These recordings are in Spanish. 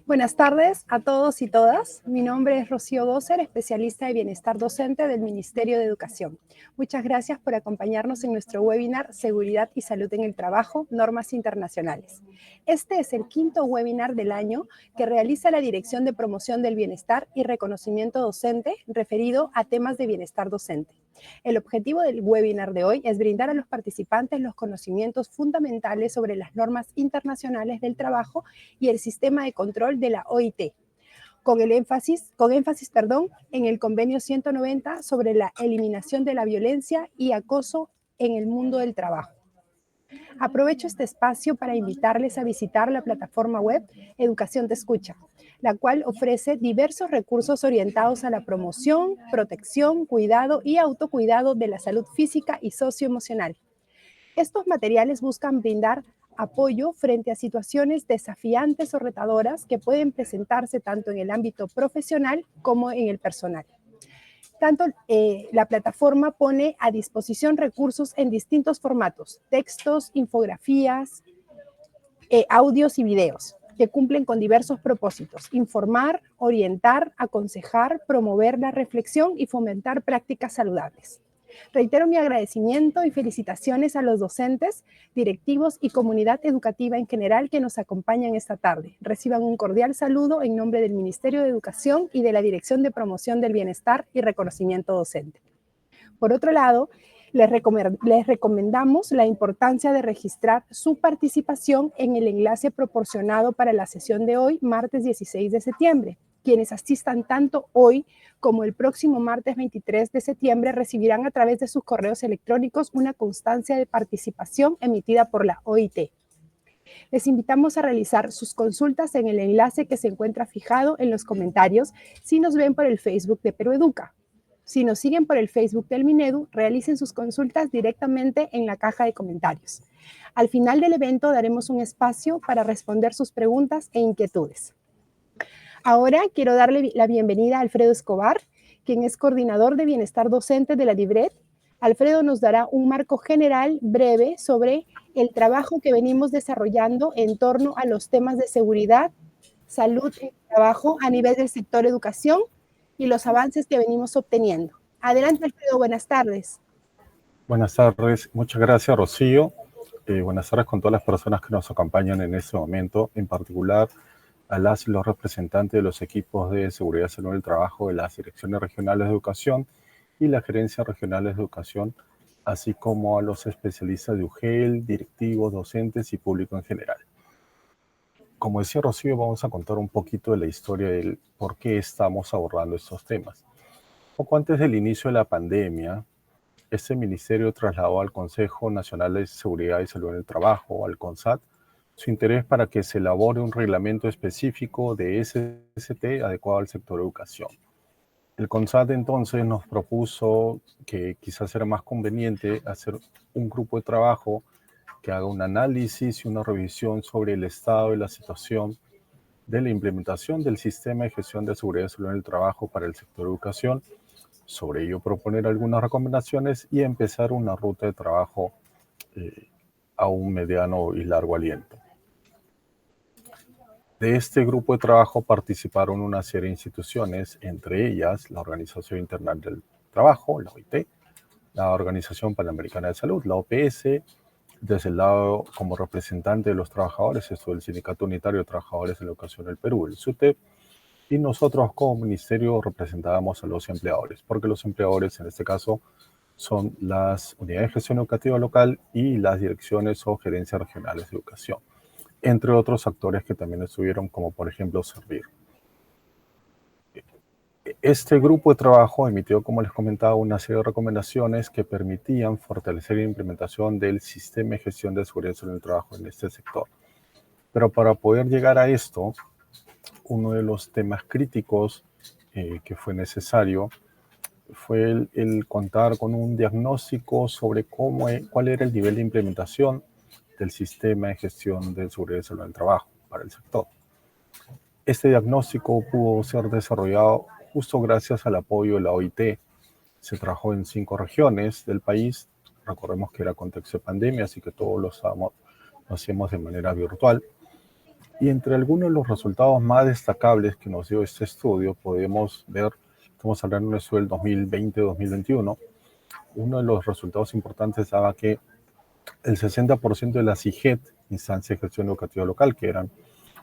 Buenas tardes a todos y todas. Mi nombre es Rocío Gócer, especialista de bienestar docente del Ministerio de Educación. Muchas gracias por acompañarnos en nuestro webinar Seguridad y Salud en el Trabajo, Normas Internacionales. Este es el quinto webinar del año que realiza la Dirección de Promoción del Bienestar y Reconocimiento Docente referido a temas de bienestar docente. El objetivo del webinar de hoy es brindar a los participantes los conocimientos fundamentales sobre las normas internacionales del trabajo y el sistema de control de la OIT, con énfasis en el convenio 190 sobre la eliminación de la violencia y acoso en el mundo del trabajo. Aprovecho este espacio para invitarles a visitar la plataforma web Educación Te Escucha, la cual ofrece diversos recursos orientados a la promoción, protección, cuidado y autocuidado de la salud física y socioemocional. Estos materiales buscan brindar apoyo frente a situaciones desafiantes o retadoras que pueden presentarse tanto en el ámbito profesional como en el personal. La plataforma pone a disposición recursos en distintos formatos: textos, infografías, audios y videos, que cumplen con diversos propósitos: informar, orientar, aconsejar, promover la reflexión y fomentar prácticas saludables. Reitero mi agradecimiento y felicitaciones a los docentes, directivos y comunidad educativa en general que nos acompañan esta tarde. Reciban un cordial saludo en nombre del Ministerio de Educación y de la Dirección de Promoción del Bienestar y Reconocimiento Docente. Por otro lado, les recomendamos la importancia de registrar su participación en el enlace proporcionado para la sesión de hoy, martes 16 de septiembre. Quienes asistan tanto hoy como el próximo martes 23 de septiembre recibirán a través de sus correos electrónicos una constancia de participación emitida por la OIT. Les invitamos a realizar sus consultas en el enlace que se encuentra fijado en los comentarios si nos ven por el Facebook de Perú Educa. Si nos siguen por el Facebook del Minedu, realicen sus consultas directamente en la caja de comentarios. Al final del evento daremos un espacio para responder sus preguntas e inquietudes. Ahora quiero darle la bienvenida a Alfredo Escobar, quien es coordinador de bienestar docente de la DIBRED. Alfredo nos dará un marco general breve sobre el trabajo que venimos desarrollando en torno a los temas de seguridad, salud y trabajo a nivel del sector educación y los avances que venimos obteniendo. Adelante, Alfredo, buenas tardes. Buenas tardes, muchas gracias, Rocío. Buenas tardes con todas las personas que nos acompañan en este momento, en particular a las y los representantes de los equipos de seguridad y salud del trabajo de las direcciones regionales de educación y las gerencias regionales de educación, así como a los especialistas de UGEL, directivos, docentes y público en general. Como decía Rocío, vamos a contar un poquito de la historia del por qué estamos abordando estos temas. Poco antes del inicio de la pandemia, este ministerio trasladó al Consejo Nacional de Seguridad y Salud en el Trabajo, al CONSAT, su interés para que se elabore un reglamento específico de SST adecuado al sector educación. El CONSAT entonces nos propuso que quizás era más conveniente hacer un grupo de trabajo que haga un análisis y una revisión sobre el estado y la situación de la implementación del sistema de gestión de seguridad y salud en el trabajo para el sector educación. Sobre ello proponer algunas recomendaciones y empezar una ruta de trabajo a un mediano y largo aliento. De este grupo de trabajo participaron una serie de instituciones, entre ellas la Organización Internacional del Trabajo, la OIT, la Organización Panamericana de Salud, la OPS, desde el lado como representante de los trabajadores, esto del Sindicato Unitario de Trabajadores de la Educación del Perú, el SUTEP, y nosotros como ministerio representábamos a los empleadores, porque los empleadores en este caso son las unidades de gestión educativa local y las direcciones o gerencias regionales de educación, entre otros actores que también estuvieron, como por ejemplo Servir. Este grupo de trabajo emitió, como les comentaba, una serie de recomendaciones que permitían fortalecer la implementación del sistema de gestión de seguridad en el trabajo en este sector. Pero para poder llegar a esto, uno de los temas críticos que fue necesario fue el contar con un diagnóstico sobre cuál era el nivel de implementación del sistema de gestión de seguridad y salud en el trabajo para el sector. Este diagnóstico pudo ser desarrollado justo gracias al apoyo de la OIT. Se trabajó en 5 regiones del país. Recordemos que era contexto de pandemia, así que todos lo hacíamos de manera virtual. Y entre algunos de los resultados más destacables que nos dio este estudio, podemos ver, estamos hablando de un estudio del 2020-2021, uno de los resultados importantes daba que el 60% de las IGET, instancias de gestión educativa local, que eran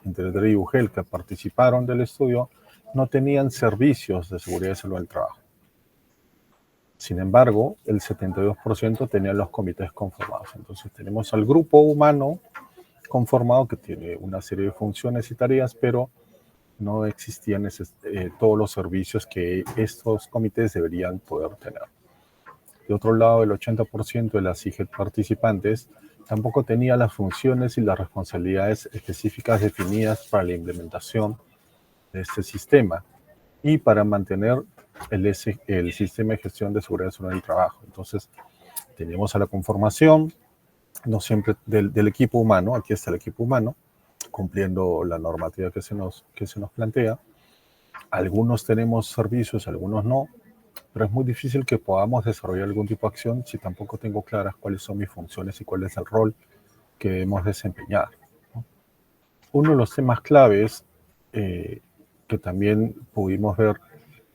entre DRE y UGEL, que participaron del estudio, no tenían servicios de seguridad y salud en el trabajo. Sin embargo, el 72% tenían los comités conformados. Entonces tenemos al grupo humano conformado que tiene una serie de funciones y tareas, pero no existían todos los servicios que estos comités deberían poder tener. De otro lado, el 80% de las IGET participantes tampoco tenía las funciones y las responsabilidades específicas definidas para la implementación de este sistema y para mantener el sistema de gestión de seguridad y salud en el trabajo. Entonces, teníamos a la conformación, no siempre del equipo humano, aquí está el equipo humano, cumpliendo la normativa que se nos plantea. Algunos tenemos servicios, algunos no, pero es muy difícil que podamos desarrollar algún tipo de acción si tampoco tengo claras cuáles son mis funciones y cuál es el rol que debemos desempeñar, ¿no? Uno de los temas claves que también pudimos ver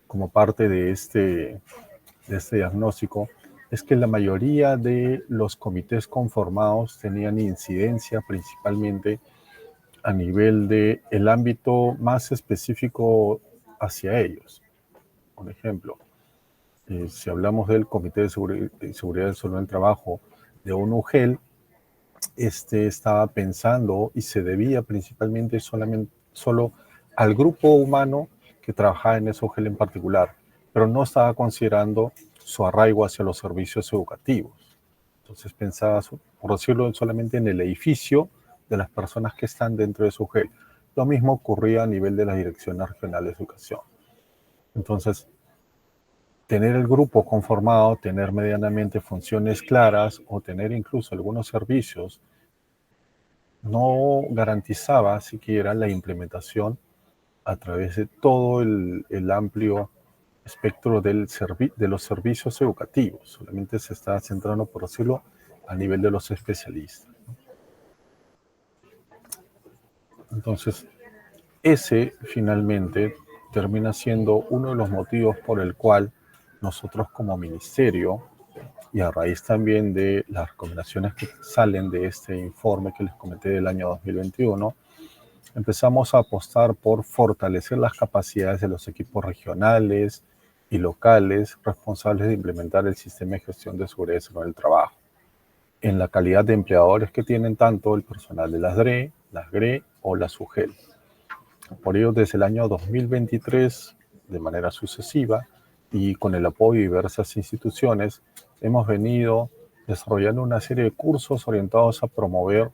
como parte de este diagnóstico es que la mayoría de los comités conformados tenían incidencia principalmente a nivel del ámbito más específico hacia ellos. Por ejemplo, si hablamos del Comité de Seguridad y Salud en el Trabajo de un UGEL, estaba pensando y se debía principalmente solo al grupo humano que trabajaba en ese UGEL en particular, pero no estaba considerando su arraigo hacia los servicios educativos. Entonces pensaba, por decirlo, solamente en el edificio de las personas que están dentro de su UGEL. Lo mismo ocurría a nivel de las direcciones regionales de educación. Entonces, tener el grupo conformado, tener medianamente funciones claras o tener incluso algunos servicios no garantizaba siquiera la implementación a través de todo el amplio espectro de los servicios educativos. Solamente se está centrando, por decirlo, a nivel de los especialistas. Entonces, ese finalmente termina siendo uno de los motivos por el cual nosotros como ministerio, y a raíz también de las recomendaciones que salen de este informe que les comenté del año 2021, empezamos a apostar por fortalecer las capacidades de los equipos regionales y locales responsables de implementar el sistema de gestión de seguridad y salud en el trabajo, en la calidad de empleadores que tienen tanto el personal de las DRE, las GRE o las UGEL. Por ello, desde el año 2023, de manera sucesiva y con el apoyo de diversas instituciones, hemos venido desarrollando una serie de cursos orientados a promover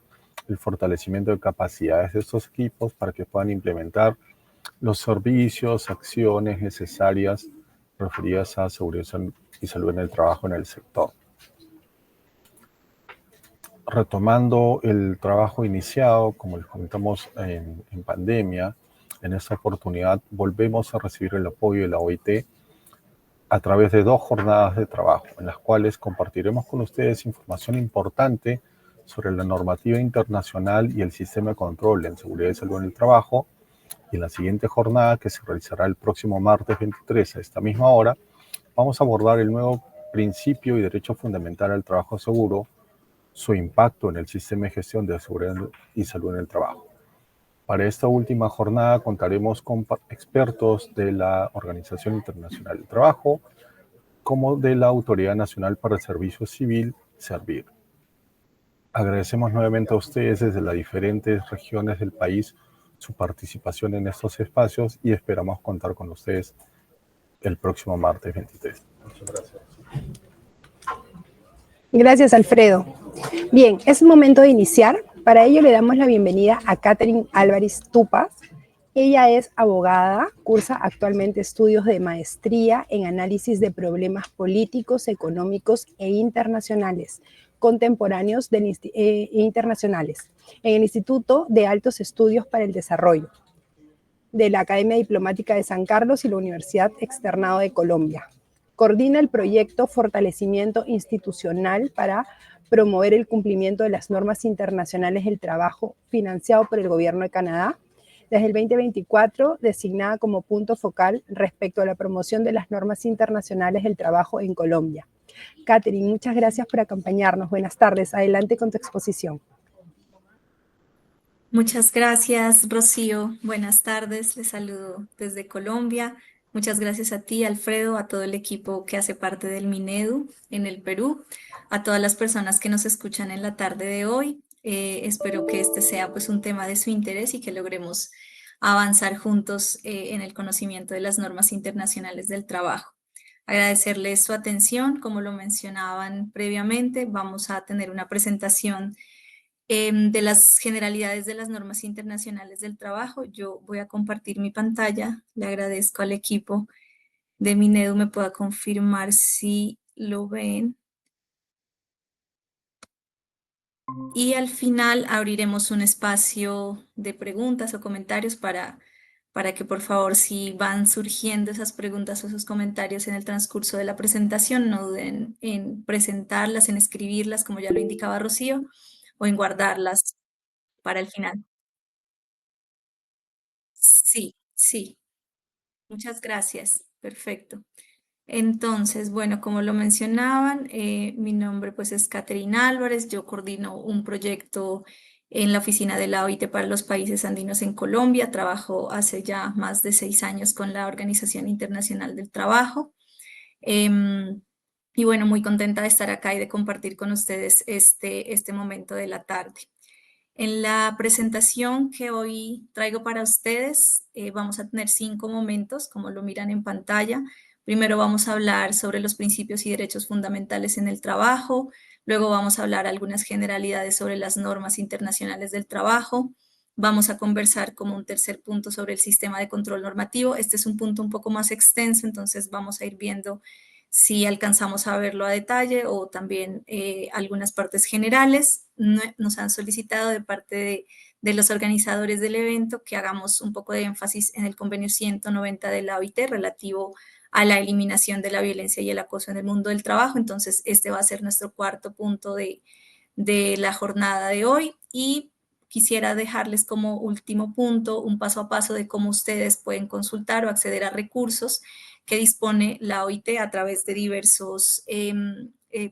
el fortalecimiento de capacidades de estos equipos para que puedan implementar los servicios, acciones necesarias referidas a seguridad y salud en el trabajo en el sector. Retomando el trabajo iniciado, como les comentamos en pandemia, en esta oportunidad volvemos a recibir el apoyo de la OIT a través de 2 jornadas de trabajo, en las cuales compartiremos con ustedes información importante sobre la normativa internacional y el sistema de control en seguridad y salud en el trabajo. Y en la siguiente jornada, que se realizará el próximo martes 23 a esta misma hora, vamos a abordar el nuevo principio y derecho fundamental al trabajo seguro, su impacto en el sistema de gestión de seguridad y salud en el trabajo. Para esta última jornada contaremos con expertos de la Organización Internacional del Trabajo, como de la Autoridad Nacional para el Servicio Civil, SERVIR. Agradecemos nuevamente a ustedes desde las diferentes regiones del país su participación en estos espacios y esperamos contar con ustedes el próximo martes 23. Muchas gracias. Gracias, Alfredo. Bien, es momento de iniciar. Para ello le damos la bienvenida a Catherine Álvarez Tupas. Ella es abogada, cursa actualmente estudios de maestría en análisis de problemas políticos, económicos e internacionales, contemporáneos e internacionales, en el Instituto de Altos Estudios para el Desarrollo de la Academia Diplomática de San Carlos y la Universidad Externado de Colombia. Coordina el proyecto Fortalecimiento Institucional para promover el cumplimiento de las normas internacionales del trabajo financiado por el Gobierno de Canadá, desde el 2024 designada como punto focal respecto a la promoción de las normas internacionales del trabajo en Colombia. Catherine, muchas gracias por acompañarnos. Buenas tardes. Adelante con tu exposición. Muchas gracias, Rocío. Buenas tardes. Les saludo desde Colombia. Muchas gracias a ti, Alfredo, a todo el equipo que hace parte del Minedu en el Perú, a todas las personas que nos escuchan en la tarde de hoy. Espero que este sea pues un tema de su interés y que logremos avanzar juntos en el conocimiento de las normas internacionales del trabajo. Agradecerles su atención. Como lo mencionaban previamente, vamos a tener una presentación de las generalidades de las normas internacionales del trabajo. Yo voy a compartir mi pantalla. Le agradezco al equipo de Minedu me pueda confirmar si lo ven. Y al final abriremos un espacio de preguntas o comentarios para que por favor, si van surgiendo esas preguntas o esos comentarios en el transcurso de la presentación, no duden en presentarlas, en escribirlas, como ya lo indicaba Rocío, o en guardarlas para el final. Sí, sí, muchas gracias. Perfecto. Entonces, bueno, como lo mencionaban, mi nombre pues es Catherine Álvarez, yo coordino un proyecto en la oficina de la OIT para los países andinos en Colombia, trabajo hace ya más de 6 años con la Organización Internacional del Trabajo. Em, y bueno, muy contenta de estar acá y de compartir con ustedes este momento de la tarde. En la presentación que hoy traigo para ustedes, vamos a tener 5 momentos, como lo miran en pantalla. Primero vamos a hablar sobre los principios y derechos fundamentales en el trabajo. Luego vamos a hablar algunas generalidades sobre las normas internacionales del trabajo. Vamos a conversar como un tercer punto sobre el sistema de control normativo. Este es un punto un poco más extenso, entonces vamos a ir viendo si alcanzamos a verlo a detalle o también algunas partes generales. Nos han solicitado de parte de los organizadores del evento que hagamos un poco de énfasis en el convenio 190 de la OIT relativo a la eliminación de la violencia y el acoso en el mundo del trabajo. Entonces, este va a ser nuestro cuarto punto de la jornada de hoy y quisiera dejarles como último punto un paso a paso de cómo ustedes pueden consultar o acceder a recursos que dispone la OIT a través de diversos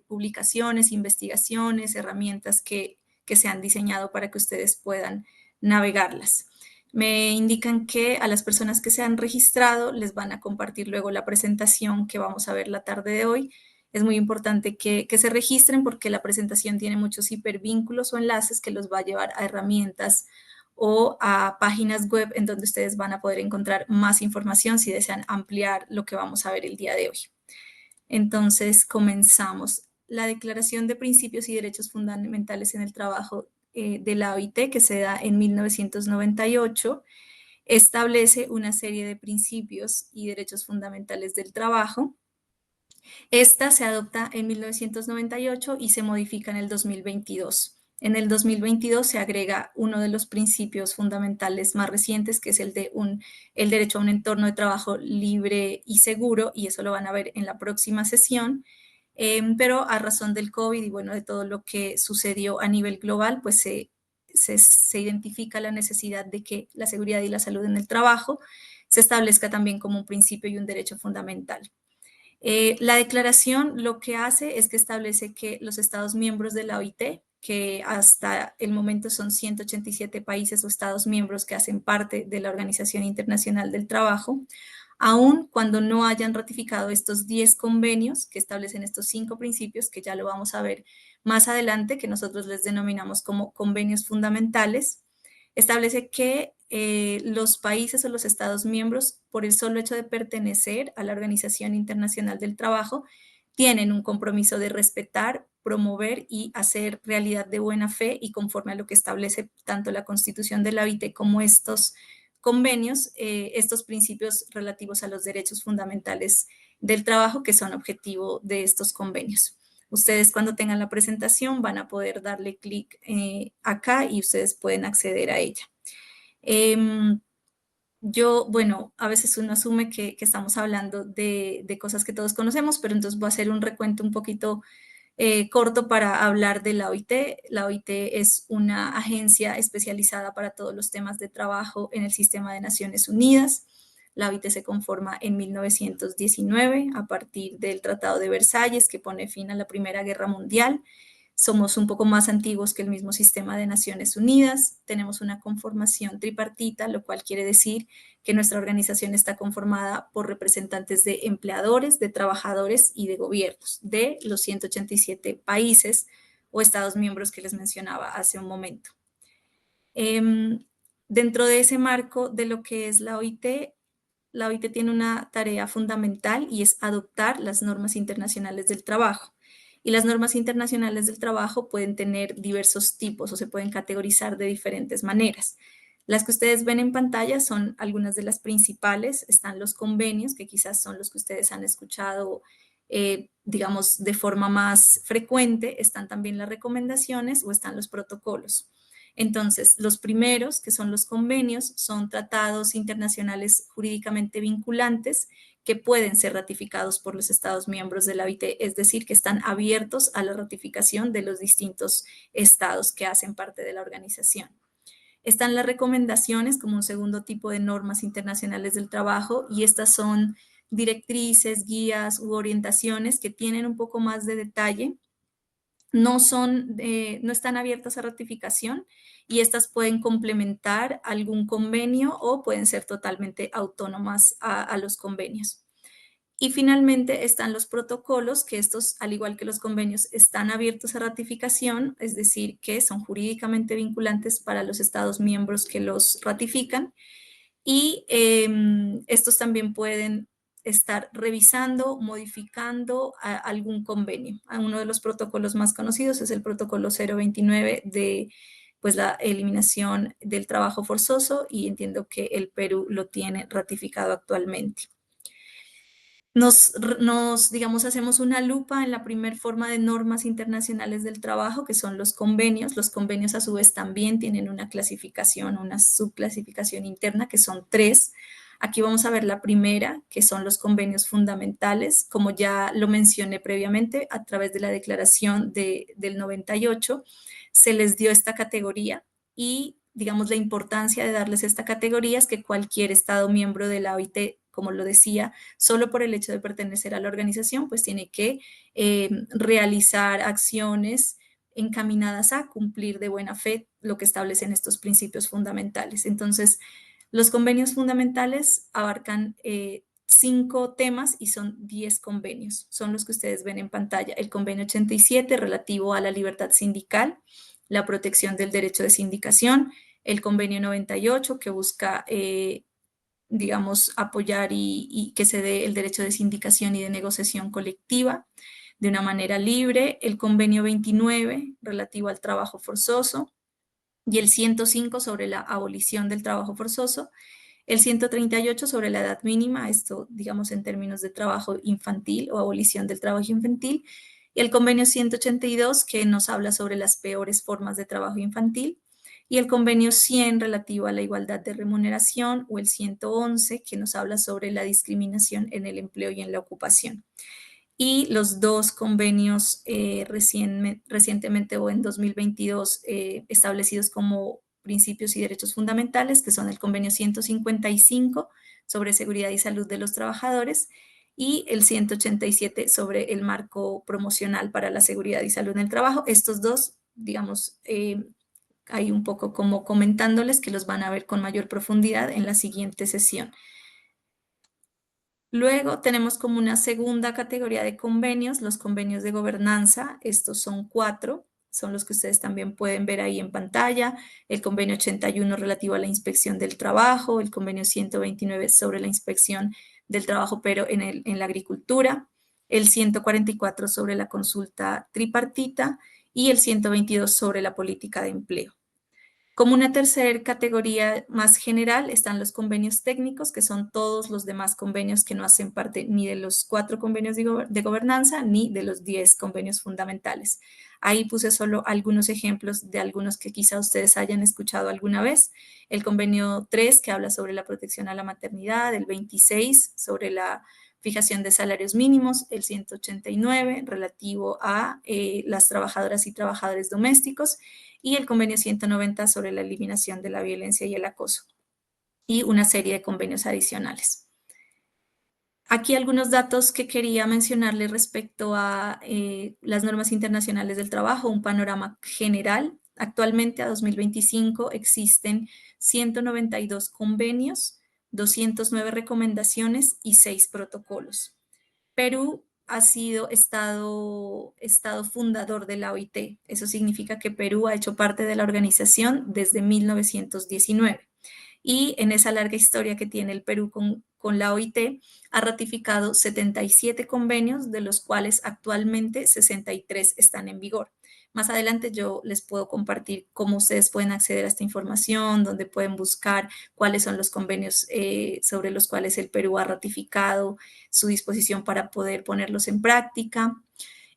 publicaciones, investigaciones, herramientas que se han diseñado para que ustedes puedan navegarlas. Me indican que a las personas que se han registrado les van a compartir luego la presentación que vamos a ver la tarde de hoy. Es muy importante que se registren porque la presentación tiene muchos hipervínculos o enlaces que los va a llevar a herramientas o a páginas web en donde ustedes van a poder encontrar más información si desean ampliar lo que vamos a ver el día de hoy. Entonces, comenzamos. La Declaración de Principios y Derechos Fundamentales en el Trabajo de la OIT, que se da en 1998, establece una serie de principios y derechos fundamentales del trabajo. Esta se adopta en 1998 y se modifica en el 2022. En el 2022 se agrega uno de los principios fundamentales más recientes, que es el derecho a un entorno de trabajo libre y seguro, y eso lo van a ver en la próxima sesión. Pero a razón del COVID y bueno, de todo lo que sucedió a nivel global, pues se identifica la necesidad de que la seguridad y la salud en el trabajo se establezca también como un principio y un derecho fundamental. La declaración lo que hace es que establece que los Estados miembros de la OIT, que hasta el momento son 187 países o Estados miembros que hacen parte de la Organización Internacional del Trabajo, aun cuando no hayan ratificado estos 10 convenios que establecen estos 5 principios, que ya lo vamos a ver más adelante, que nosotros les denominamos como convenios fundamentales, establece que los países o los Estados miembros, por el solo hecho de pertenecer a la Organización Internacional del Trabajo, tienen un compromiso de respetar, promover y hacer realidad de buena fe y conforme a lo que establece tanto la Constitución de la OIT como estos convenios, estos principios relativos a los derechos fundamentales del trabajo que son objetivo de estos convenios. Ustedes cuando tengan la presentación van a poder darle clic acá y ustedes pueden acceder a ella. Bueno, a veces uno asume que estamos hablando de cosas que todos conocemos, pero entonces voy a hacer un recuento un poquito corto para hablar de la OIT. La OIT es una agencia especializada para todos los temas de trabajo en el sistema de Naciones Unidas. La OIT se conforma en 1919 a partir del Tratado de Versalles, que pone fin a la Primera Guerra Mundial. Somos un poco más antiguos que el mismo sistema de Naciones Unidas. Tenemos una conformación tripartita, lo cual quiere decir que nuestra organización está conformada por representantes de empleadores, de trabajadores y de gobiernos de los 187 países o estados miembros que les mencionaba hace un momento. Dentro de ese marco de lo que es la OIT tiene una tarea fundamental y es adoptar las normas internacionales del trabajo. Y las normas internacionales del trabajo pueden tener diversos tipos o se pueden categorizar de diferentes maneras. Las que ustedes ven en pantalla son algunas de las principales. Están los convenios, que quizás son los que ustedes han escuchado, digamos, de forma más frecuente. Están también las recomendaciones o están los protocolos. Entonces, los primeros, que son los convenios, son tratados internacionales jurídicamente vinculantes que pueden ser ratificados por los Estados miembros de la OIT, es decir, que están abiertos a la ratificación de los distintos estados que hacen parte de la organización. Están las recomendaciones como un segundo tipo de normas internacionales del trabajo y estas son directrices, guías u orientaciones que tienen un poco más de detalle. No están abiertas a ratificación y estas pueden complementar algún convenio o pueden ser totalmente autónomas a los convenios. Y finalmente están los protocolos, que estos, al igual que los convenios, están abiertos a ratificación, es decir, que son jurídicamente vinculantes para los Estados miembros que los ratifican. Y estos también pueden estar revisando, modificando algún convenio. Uno de los protocolos más conocidos es el protocolo 029 de pues, la eliminación del trabajo forzoso y entiendo que el Perú lo tiene ratificado actualmente. Digamos, hacemos una lupa en la primera forma de normas internacionales del trabajo, que son los convenios. Los convenios a su vez también tienen una clasificación, una subclasificación interna, que son 3. Aquí vamos a ver la primera, que son los convenios fundamentales. Como ya lo mencioné previamente, a través de la declaración del 98, se les dio esta categoría y, digamos, la importancia de darles esta categoría es que cualquier Estado miembro de la OIT, como lo decía, solo por el hecho de pertenecer a la organización, pues tiene que realizar acciones encaminadas a cumplir de buena fe lo que establecen estos principios fundamentales. Entonces, los convenios fundamentales abarcan 5 temas y son 10 convenios. Son los que ustedes ven en pantalla. El convenio 87 relativo a la libertad sindical, la protección del derecho de sindicación, el convenio 98 que busca digamos, apoyar y que se dé el derecho de sindicación y de negociación colectiva de una manera libre, el convenio 29 relativo al trabajo forzoso y el 105 sobre la abolición del trabajo forzoso, el 138 sobre la edad mínima, esto digamos en términos de trabajo infantil o abolición del trabajo infantil, y el convenio 182 que nos habla sobre las peores formas de trabajo infantil, y el convenio 100 relativo a la igualdad de remuneración o el 111 que nos habla sobre la discriminación en el empleo y en la ocupación. Y los 2 convenios recientemente o en 2022 establecidos como principios y derechos fundamentales, que son el convenio 155 sobre seguridad y salud de los trabajadores y el 187 sobre el marco promocional para la seguridad y salud en el trabajo. Estos 2, digamos, hay un poco como comentándoles que los van a ver con mayor profundidad en la siguiente sesión. Luego tenemos como una segunda categoría de convenios, los convenios de gobernanza. Estos son 4, son los que ustedes también pueden ver ahí en pantalla. El convenio 81 relativo a la inspección del trabajo, el convenio 129 sobre la inspección del trabajo pero en la agricultura, el 144 sobre la consulta tripartita y el 122 sobre la política de empleo. Como una tercera categoría más general están los convenios técnicos, que son todos los demás convenios que no hacen parte ni de los 4 convenios de gobernanza ni de los 10 convenios fundamentales. Ahí puse solo algunos ejemplos de algunos que quizá ustedes hayan escuchado alguna vez. El convenio 3 que habla sobre la protección a la maternidad, el 26 sobre la fijación de salarios mínimos, el 189 relativo a las trabajadoras y trabajadores domésticos y el convenio 190 sobre la eliminación de la violencia y el acoso y una serie de convenios adicionales. Aquí algunos datos que quería mencionarles respecto a las normas internacionales del trabajo, un panorama general. Actualmente a 2025 existen 192 convenios, 209 recomendaciones y 6 protocolos. Perú ha sido estado fundador de la OIT. Eso significa que Perú ha hecho parte de la organización desde 1919. Y en esa larga historia que tiene el Perú con la OIT, ha ratificado 77 convenios, de los cuales actualmente 63 están en vigor. Más adelante yo les puedo compartir cómo ustedes pueden acceder a esta información, dónde pueden buscar cuáles son los convenios sobre los cuales el Perú ha ratificado, su disposición para poder ponerlos en práctica.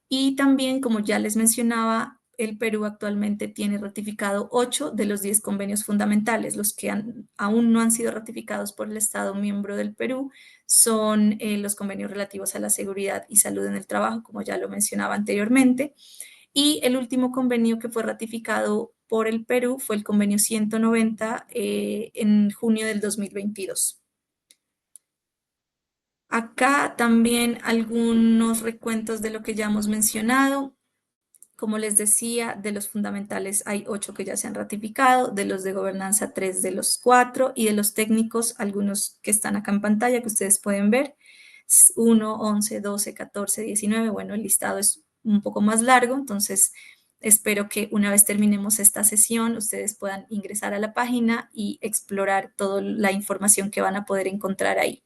Y también, como ya les mencionaba, el Perú actualmente tiene ratificado 8 de los 10 convenios fundamentales. Los que aún no han sido ratificados por el Estado miembro del Perú son los convenios relativos a la seguridad y salud en el trabajo, como ya lo mencionaba anteriormente. Y el último convenio que fue ratificado por el Perú fue el convenio 190 en junio del 2022. Acá también algunos recuentos de lo que ya hemos mencionado. Como les decía, de los fundamentales hay 8 que ya se han ratificado, de los de gobernanza 3 de los 4 y de los técnicos algunos que están acá en pantalla que ustedes pueden ver, 1, 11, 12, 14, 19. Bueno, el listado es un poco más largo, entonces espero que una vez terminemos esta sesión ustedes puedan ingresar a la página y explorar toda la información que van a poder encontrar ahí.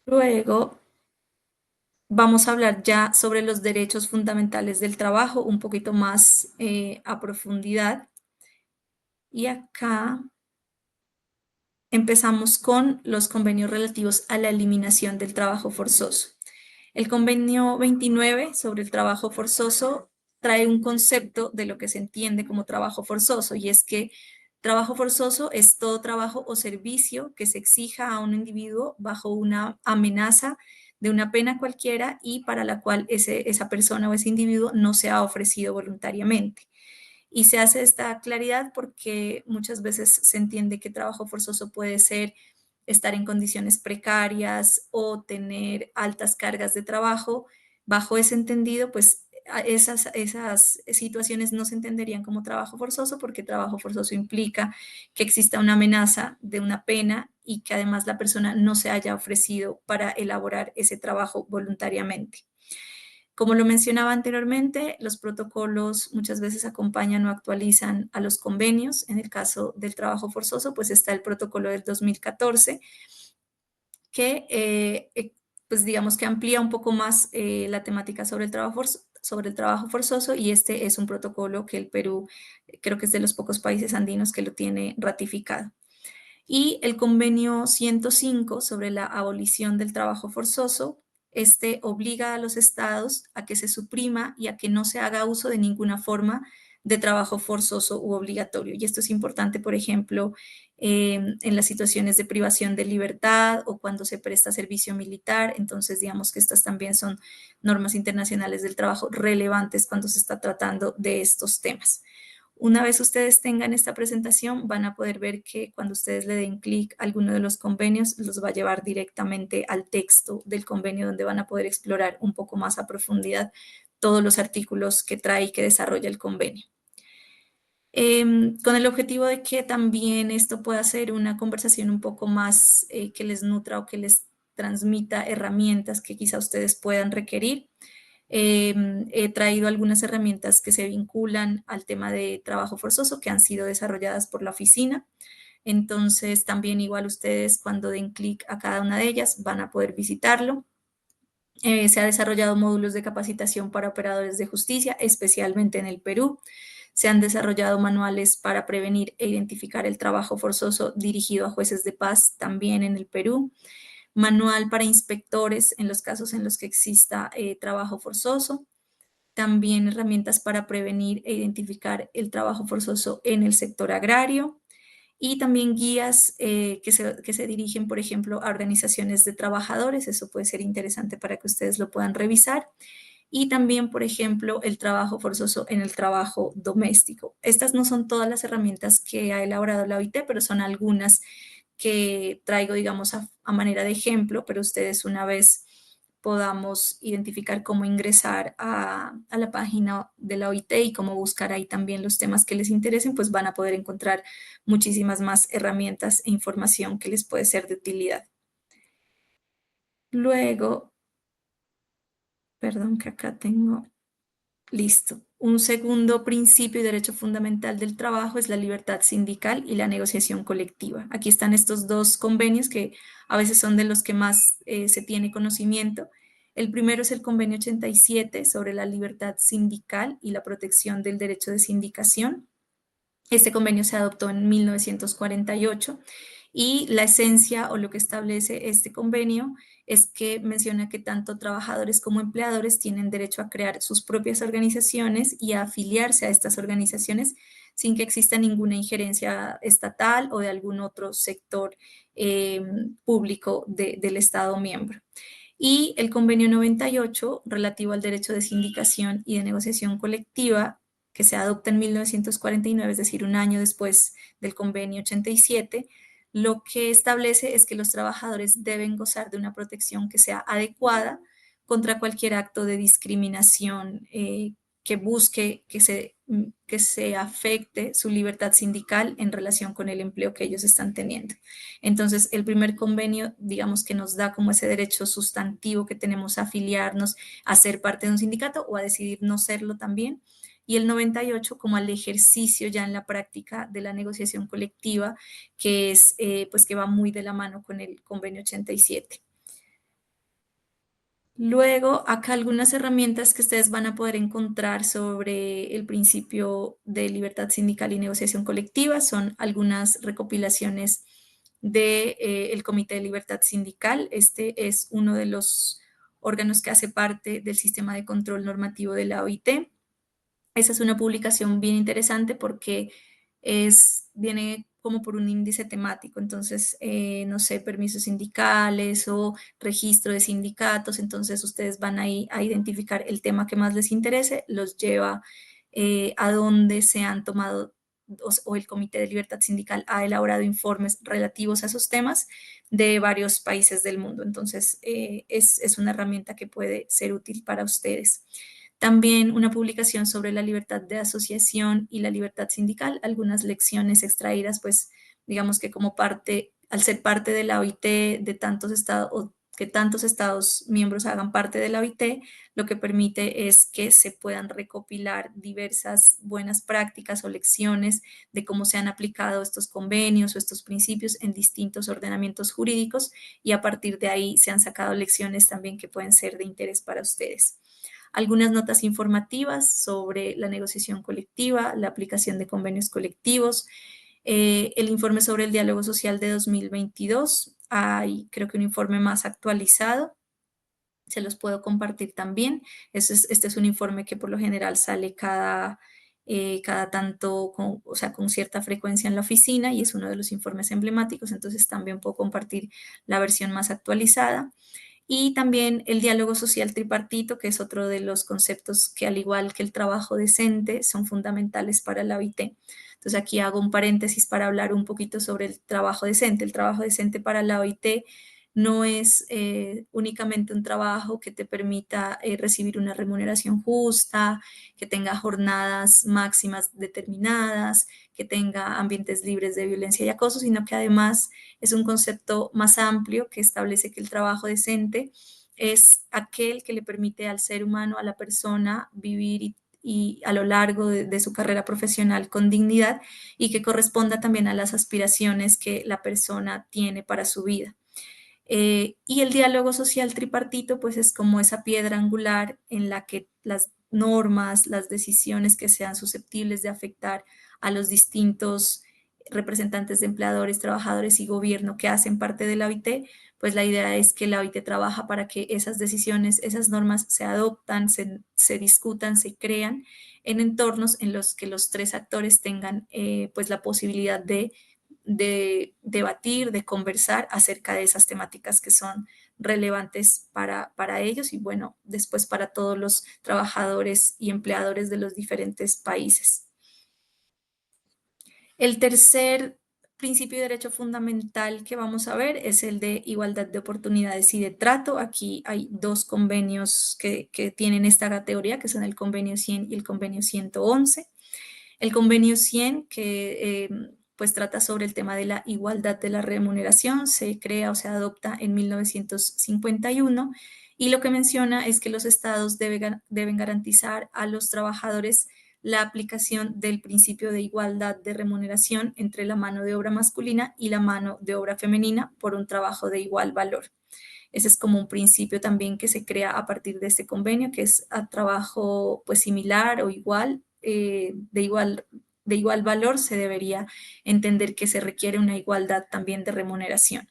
Luego vamos a hablar ya sobre los derechos fundamentales del trabajo, un poquito más a profundidad. Y acá empezamos con los convenios relativos a la eliminación del trabajo forzoso. El convenio 29 sobre el trabajo forzoso trae un concepto de lo que se entiende como trabajo forzoso, y es que trabajo forzoso es todo trabajo o servicio que se exija a un individuo bajo una amenaza de una pena cualquiera y para la cual esa persona o ese individuo no se ha ofrecido voluntariamente. Y se hace esta claridad porque muchas veces se entiende que trabajo forzoso puede ser estar en condiciones precarias o tener altas cargas de trabajo. Bajo ese entendido, pues esas situaciones no se entenderían como trabajo forzoso, porque trabajo forzoso implica que exista una amenaza de una pena y que además la persona no se haya ofrecido para elaborar ese trabajo voluntariamente. Como lo mencionaba anteriormente, los protocolos muchas veces acompañan o actualizan a los convenios. En el caso del trabajo forzoso, pues está el protocolo del 2014, que pues digamos que amplía un poco más la temática sobre el trabajo forzoso, y este es un protocolo que el Perú creo que es de los pocos países andinos que lo tiene ratificado. Y el convenio 105 sobre la abolición del trabajo forzoso, este obliga a los estados a que se suprima y a que no se haga uso de ninguna forma de trabajo forzoso u obligatorio. Y esto es importante, por ejemplo, en las situaciones de privación de libertad o cuando se presta servicio militar. Entonces, digamos que estas también son normas internacionales del trabajo relevantes cuando se está tratando de estos temas. Una vez ustedes tengan esta presentación, van a poder ver que cuando ustedes le den clic a alguno de los convenios, los va a llevar directamente al texto del convenio, donde van a poder explorar un poco más a profundidad todos los artículos que trae y que desarrolla el convenio. Con el objetivo de que también esto pueda ser una conversación un poco más que les nutra o que les transmita herramientas que quizá ustedes puedan requerir. He traído algunas herramientas que se vinculan al tema de trabajo forzoso que han sido desarrolladas por la oficina. Entonces, también igual ustedes cuando den clic a cada una de ellas van a poder visitarlo. Se ha desarrollado módulos de capacitación para operadores de justicia, especialmente en el Perú. Se han desarrollado manuales para prevenir e identificar el trabajo forzoso dirigido a jueces de paz también en el Perú. Manual para inspectores en los casos en los que exista trabajo forzoso. También herramientas para prevenir e identificar el trabajo forzoso en el sector agrario. y también guías que se dirigen, por ejemplo, a organizaciones de trabajadores. Eso puede ser interesante para que ustedes lo puedan revisar. Y también, por ejemplo, el trabajo forzoso en el trabajo doméstico. Estas no son todas las herramientas que ha elaborado la OIT, pero son algunas que traigo, digamos, a manera de ejemplo, pero ustedes una vez podamos identificar cómo ingresar a la página de la OIT y cómo buscar ahí también los temas que les interesen, pues van a poder encontrar muchísimas más herramientas e información que les puede ser de utilidad. Luego, perdón que acá tengo, listo. Un segundo principio y derecho fundamental del trabajo es la libertad sindical y la negociación colectiva. Aquí están estos dos convenios que a veces son de los que más se tiene conocimiento. El primero es el convenio 87 sobre la libertad sindical y la protección del derecho de sindicación. Este convenio se adoptó en 1948 y la esencia o lo que establece este convenio es que menciona que tanto trabajadores como empleadores tienen derecho a crear sus propias organizaciones y a afiliarse a estas organizaciones sin que exista ninguna injerencia estatal o de algún otro sector público del Estado miembro. Y el convenio 98, relativo al derecho de sindicación y de negociación colectiva, que se adopta en 1949, es decir, un año después del convenio 87, lo que establece es que los trabajadores deben gozar de una protección que sea adecuada contra cualquier acto de discriminación que busque que se afecte su libertad sindical en relación con el empleo que ellos están teniendo. Entonces, el primer convenio, digamos que nos da como ese derecho sustantivo que tenemos a afiliarnos, a ser parte de un sindicato o a decidir no serlo también. Y el 98 como al ejercicio ya en la práctica de la negociación colectiva, que es, pues que va muy de la mano con el convenio 87. Luego, acá algunas herramientas que ustedes van a poder encontrar sobre el principio de libertad sindical y negociación colectiva son algunas recopilaciones del Comité de Libertad Sindical. Este es uno de los órganos que hace parte del sistema de control normativo de la OIT. Esa es una publicación bien interesante porque viene como por un índice temático, entonces, no sé, permisos sindicales o registro de sindicatos, entonces ustedes van ahí a identificar el tema que más les interese, los lleva a donde se han tomado o el Comité de Libertad Sindical ha elaborado informes relativos a esos temas de varios países del mundo. Entonces, es una herramienta que puede ser útil para ustedes. También una publicación sobre la libertad de asociación y la libertad sindical, algunas lecciones extraídas, pues digamos que como parte, al ser parte de la OIT, de tantos estados, o que tantos estados miembros hagan parte de la OIT, lo que permite es que se puedan recopilar diversas buenas prácticas o lecciones de cómo se han aplicado estos convenios o estos principios en distintos ordenamientos jurídicos y a partir de ahí se han sacado lecciones también que pueden ser de interés para ustedes. Algunas notas informativas sobre la negociación colectiva, la aplicación de convenios colectivos, el informe sobre el diálogo social de 2022. Hay creo que un informe más actualizado, se los puedo compartir también. Este es un informe que por lo general sale cada tanto, o sea, con cierta frecuencia en la oficina y es uno de los informes emblemáticos, entonces también puedo compartir la versión más actualizada. Y también el diálogo social tripartito, que es otro de los conceptos que, al igual que el trabajo decente, son fundamentales para la OIT. Entonces aquí hago un paréntesis para hablar un poquito sobre el trabajo decente. El trabajo decente para la OIT no es únicamente un trabajo que te permita recibir una remuneración justa, que tenga jornadas máximas determinadas, que tenga ambientes libres de violencia y acoso, sino que además es un concepto más amplio que establece que el trabajo decente es aquel que le permite al ser humano, a la persona, vivir y a lo largo de su carrera profesional con dignidad y que corresponda también a las aspiraciones que la persona tiene para su vida. Y el diálogo social tripartito, pues es como esa piedra angular en la que las normas, las decisiones que sean susceptibles de afectar a los distintos representantes de empleadores, trabajadores y gobierno que hacen parte de la OIT, pues la idea es que la OIT trabaja para que esas decisiones, esas normas se adoptan, se discutan, se crean en entornos en los que los tres actores tengan pues la posibilidad de de debatir, de conversar acerca de esas temáticas que son relevantes para ellos y bueno, después para todos los trabajadores y empleadores de los diferentes países. El tercer principio de derecho fundamental que vamos a ver es el de igualdad de oportunidades y de trato. Aquí hay dos convenios que tienen esta categoría, que son el convenio 100 y el convenio 111. El convenio 100, que pues trata sobre el tema de la igualdad de la remuneración, se crea o se adopta en 1951 y lo que menciona es que los estados deben garantizar a los trabajadores la aplicación del principio de igualdad de remuneración entre la mano de obra masculina y la mano de obra femenina por un trabajo de igual valor. Ese es como un principio también que se crea a partir de este convenio, que es a trabajo pues similar o igual, de igual valor, se debería entender que se requiere una igualdad también de remuneración.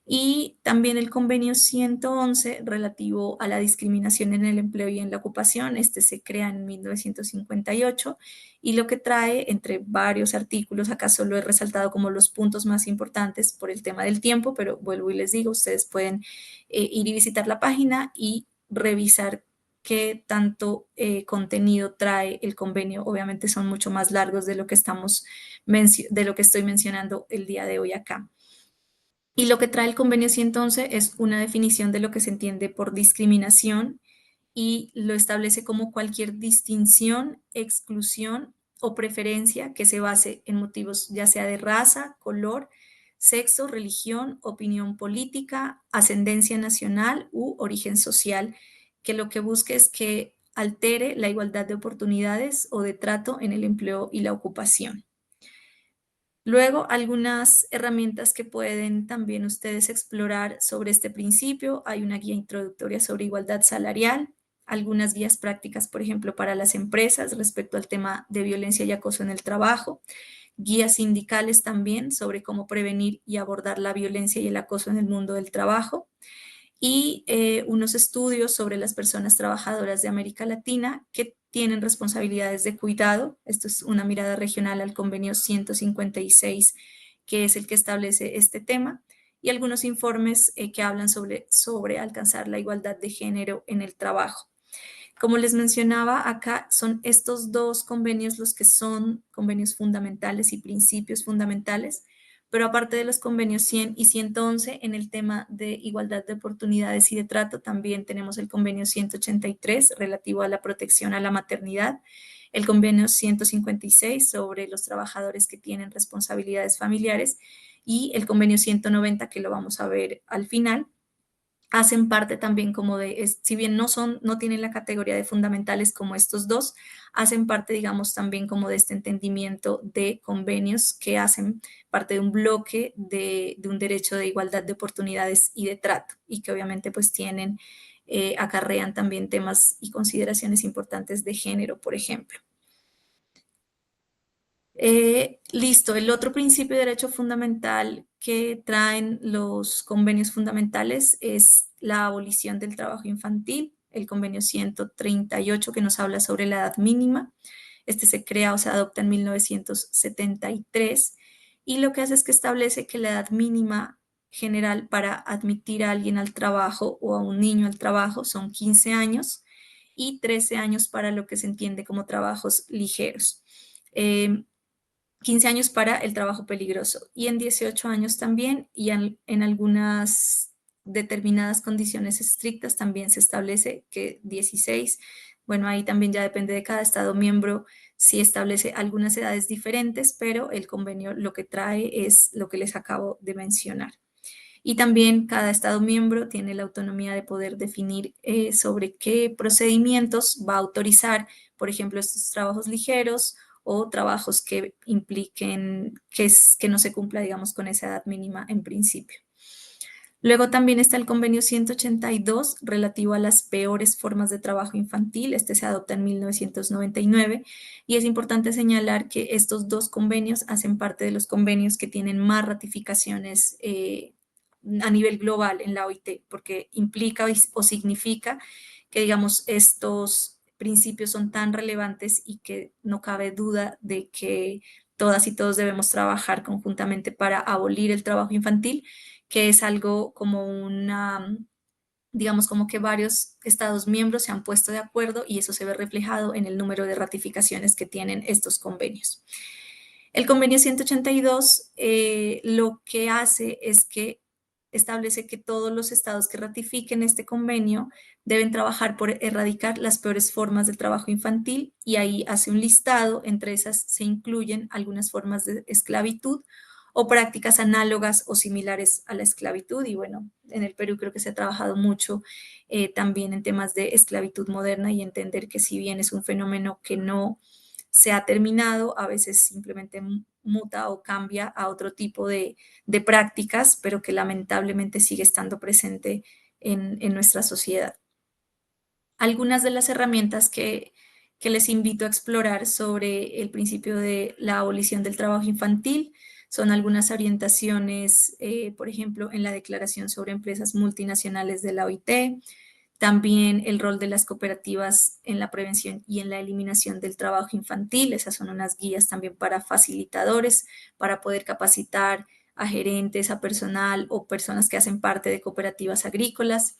Y también el convenio 111 relativo a la discriminación en el empleo y en la ocupación. Este se crea en 1958 y lo que trae, entre varios artículos, acá solo he resaltado como los puntos más importantes por el tema del tiempo, pero vuelvo y les digo, ustedes pueden ir y visitar la página y revisar qué tanto contenido trae el convenio. Obviamente son mucho más largos de lo que estoy mencionando el día de hoy acá. Y lo que trae el convenio 111 es una definición de lo que se entiende por discriminación y lo establece como cualquier distinción, exclusión o preferencia que se base en motivos ya sea de raza, color, sexo, religión, opinión política, ascendencia nacional u origen social, que lo que busque es que altere la igualdad de oportunidades o de trato en el empleo y la ocupación. Luego, algunas herramientas que pueden también ustedes explorar sobre este principio. Hay una guía introductoria sobre igualdad salarial, algunas guías prácticas, por ejemplo, para las empresas respecto al tema de violencia y acoso en el trabajo, guías sindicales también sobre cómo prevenir y abordar la violencia y el acoso en el mundo del trabajo y unos estudios sobre las personas trabajadoras de América Latina que tienen responsabilidades de cuidado. Esto es una mirada regional al convenio 156, que es el que establece este tema, y algunos informes que hablan sobre alcanzar la igualdad de género en el trabajo. Como les mencionaba, acá son estos dos convenios los que son convenios fundamentales y principios fundamentales, pero aparte de los convenios 100 y 111, en el tema de igualdad de oportunidades y de trato, también tenemos el convenio 183 relativo a la protección a la maternidad, el convenio 156 sobre los trabajadores que tienen responsabilidades familiares y el convenio 190 que lo vamos a ver al final. Hacen parte también como si bien no tienen la categoría de fundamentales como estos dos, hacen parte, digamos, también como de este entendimiento de convenios que hacen parte de un bloque de un derecho de igualdad de oportunidades y de trato, y que obviamente pues acarrean también temas y consideraciones importantes de género, por ejemplo. Listo, el otro principio de derecho fundamental que traen los convenios fundamentales es la abolición del trabajo infantil, el convenio 138 que nos habla sobre la edad mínima. Este se crea o se adopta en 1973 y lo que hace es que establece que la edad mínima general para admitir a alguien al trabajo o a un niño al trabajo son 15 años y 13 años para lo que se entiende como trabajos ligeros. 15 años para el trabajo peligroso y en 18 años también y en algunas determinadas condiciones estrictas también se establece que 16, bueno, ahí también ya depende de cada Estado miembro si establece algunas edades diferentes, pero el convenio lo que trae es lo que les acabo de mencionar. Y también cada Estado miembro tiene la autonomía de poder definir sobre qué procedimientos va a autorizar, por ejemplo, estos trabajos ligeros o trabajos que impliquen que no se cumpla, digamos, con esa edad mínima en principio. Luego también está el convenio 182 relativo a las peores formas de trabajo infantil. Este se adopta en 1999 y es importante señalar que estos dos convenios hacen parte de los convenios que tienen más ratificaciones a nivel global en la OIT, porque implica o significa que, digamos, estos principios son tan relevantes y que no cabe duda de que todas y todos debemos trabajar conjuntamente para abolir el trabajo infantil, que es algo como una, digamos, como que varios Estados miembros se han puesto de acuerdo y eso se ve reflejado en el número de ratificaciones que tienen estos convenios. El convenio 182 lo que hace es que establece que todos los estados que ratifiquen este convenio deben trabajar por erradicar las peores formas del trabajo infantil y ahí hace un listado, entre esas se incluyen algunas formas de esclavitud o prácticas análogas o similares a la esclavitud. Y bueno, en el Perú creo que se ha trabajado mucho también en temas de esclavitud moderna y entender que si bien es un fenómeno que no se ha terminado, a veces simplemente muta o cambia a otro tipo de prácticas, pero que lamentablemente sigue estando presente en nuestra sociedad. Algunas de las herramientas que les invito a explorar sobre el principio de la abolición del trabajo infantil son algunas orientaciones, por ejemplo, en la Declaración sobre Empresas Multinacionales de la OIT, también el rol de las cooperativas en la prevención y en la eliminación del trabajo infantil. Esas son unas guías también para facilitadores, para poder capacitar a gerentes, a personal o personas que hacen parte de cooperativas agrícolas.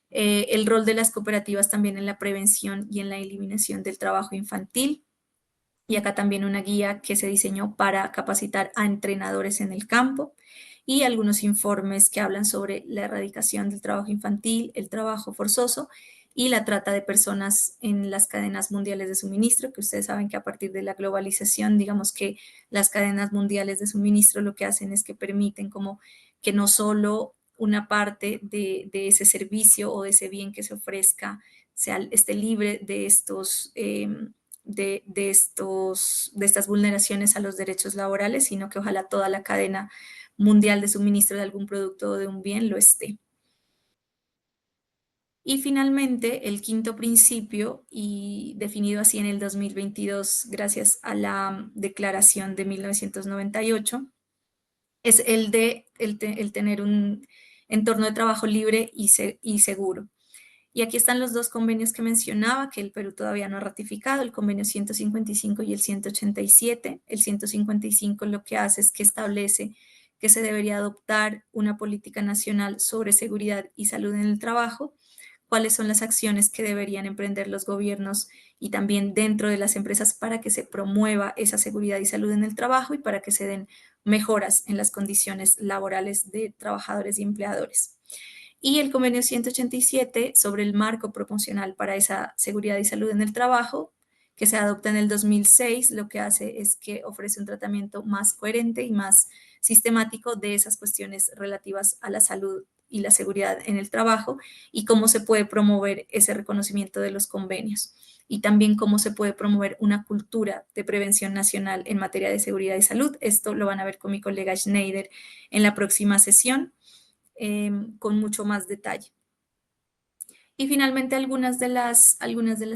El rol de las cooperativas también en la prevención y en la eliminación del trabajo infantil. Y acá también una guía que se diseñó para capacitar a entrenadores en el campo y algunos informes que hablan sobre la erradicación del trabajo infantil, el trabajo forzoso y la trata de personas en las cadenas mundiales de suministro, que ustedes saben que a partir de la globalización, digamos que las cadenas mundiales de suministro lo que hacen es que permiten como que no solo una parte de ese servicio o de ese bien que se ofrezca esté libre de estos... de estas vulneraciones a los derechos laborales, sino que ojalá toda la cadena mundial de suministro de algún producto o de un bien lo esté. Y finalmente, el quinto principio, y definido así en el 2022 gracias a la Declaración de 1998, es el tener un entorno de trabajo libre y seguro. Y aquí están los dos convenios que mencionaba, que el Perú todavía no ha ratificado, el convenio 155 y el 187. El 155 lo que hace es que establece que se debería adoptar una política nacional sobre seguridad y salud en el trabajo, cuáles son las acciones que deberían emprender los gobiernos y también dentro de las empresas para que se promueva esa seguridad y salud en el trabajo y para que se den mejoras en las condiciones laborales de trabajadores y empleadores. Y el convenio 187 sobre el marco proporcional para esa seguridad y salud en el trabajo, que se adopta en el 2006, lo que hace es que ofrece un tratamiento más coherente y más sistemático de esas cuestiones relativas a la salud y la seguridad en el trabajo y cómo se puede promover ese reconocimiento de los convenios y también cómo se puede promover una cultura de prevención nacional en materia de seguridad y salud. Esto lo van a ver con mi colega Schneider en la próxima sesión con mucho más detalle. Y finalmente algunas de las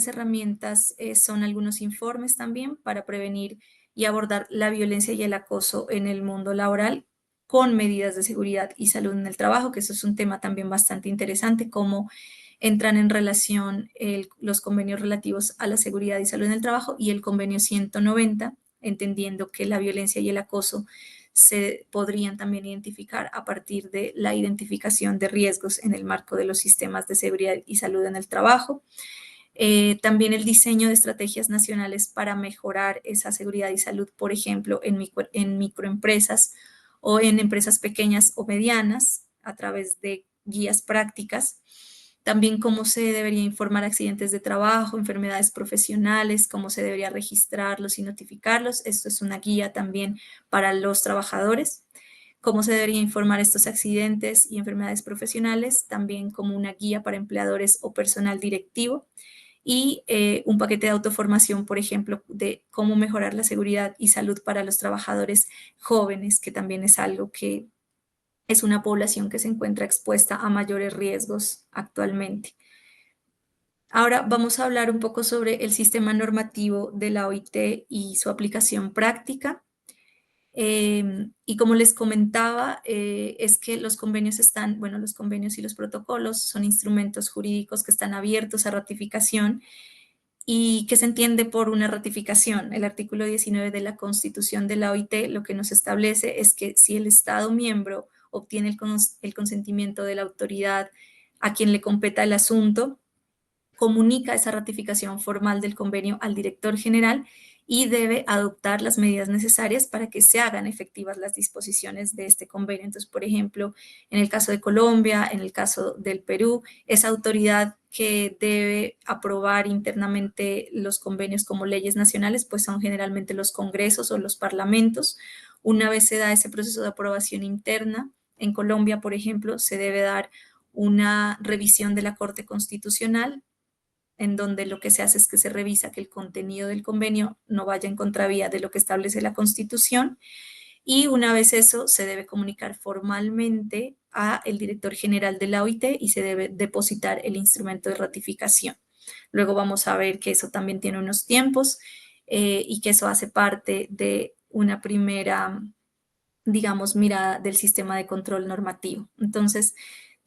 herramientas son algunos informes también para prevenir y abordar la violencia y el acoso en el mundo laboral con medidas de seguridad y salud en el trabajo, que eso es un tema también bastante interesante, cómo entran en relación los convenios relativos a la seguridad y salud en el trabajo y el convenio 190, entendiendo que la violencia y el acoso se podrían también identificar a partir de la identificación de riesgos en el marco de los sistemas de seguridad y salud en el trabajo. También el diseño de estrategias nacionales para mejorar esa seguridad y salud, por ejemplo, en microempresas o en empresas pequeñas o medianas a través de guías prácticas. También cómo se debería informar accidentes de trabajo, enfermedades profesionales, cómo se debería registrarlos y notificarlos. Esto es una guía también para los trabajadores. Cómo se debería informar estos accidentes y enfermedades profesionales, también como una guía para empleadores o personal directivo. Y un paquete de autoformación, por ejemplo, de cómo mejorar la seguridad y salud para los trabajadores jóvenes, que también es algo que es una población que se encuentra expuesta a mayores riesgos actualmente. Ahora vamos a hablar un poco sobre el sistema normativo de la OIT y su aplicación práctica. Y como les comentaba, es que los convenios los convenios y los protocolos son instrumentos jurídicos que están abiertos a ratificación y que se entiende por una ratificación. El artículo 19 de la Constitución de la OIT lo que nos establece es que si el Estado miembro obtiene el consentimiento de la autoridad a quien le competa el asunto, comunica esa ratificación formal del convenio al director general y debe adoptar las medidas necesarias para que se hagan efectivas las disposiciones de este convenio. Entonces, por ejemplo, en el caso de Colombia, en el caso del Perú, esa autoridad que debe aprobar internamente los convenios como leyes nacionales, pues son generalmente los congresos o los parlamentos. Una vez se da ese proceso de aprobación interna, en Colombia, por ejemplo, se debe dar una revisión de la Corte Constitucional en donde lo que se hace es que se revisa que el contenido del convenio no vaya en contravía de lo que establece la Constitución y una vez eso se debe comunicar formalmente a el director general de la OIT y se debe depositar el instrumento de ratificación. Luego vamos a ver que eso también tiene unos tiempos y que eso hace parte de una primera, digamos, mirada del sistema de control normativo. Entonces,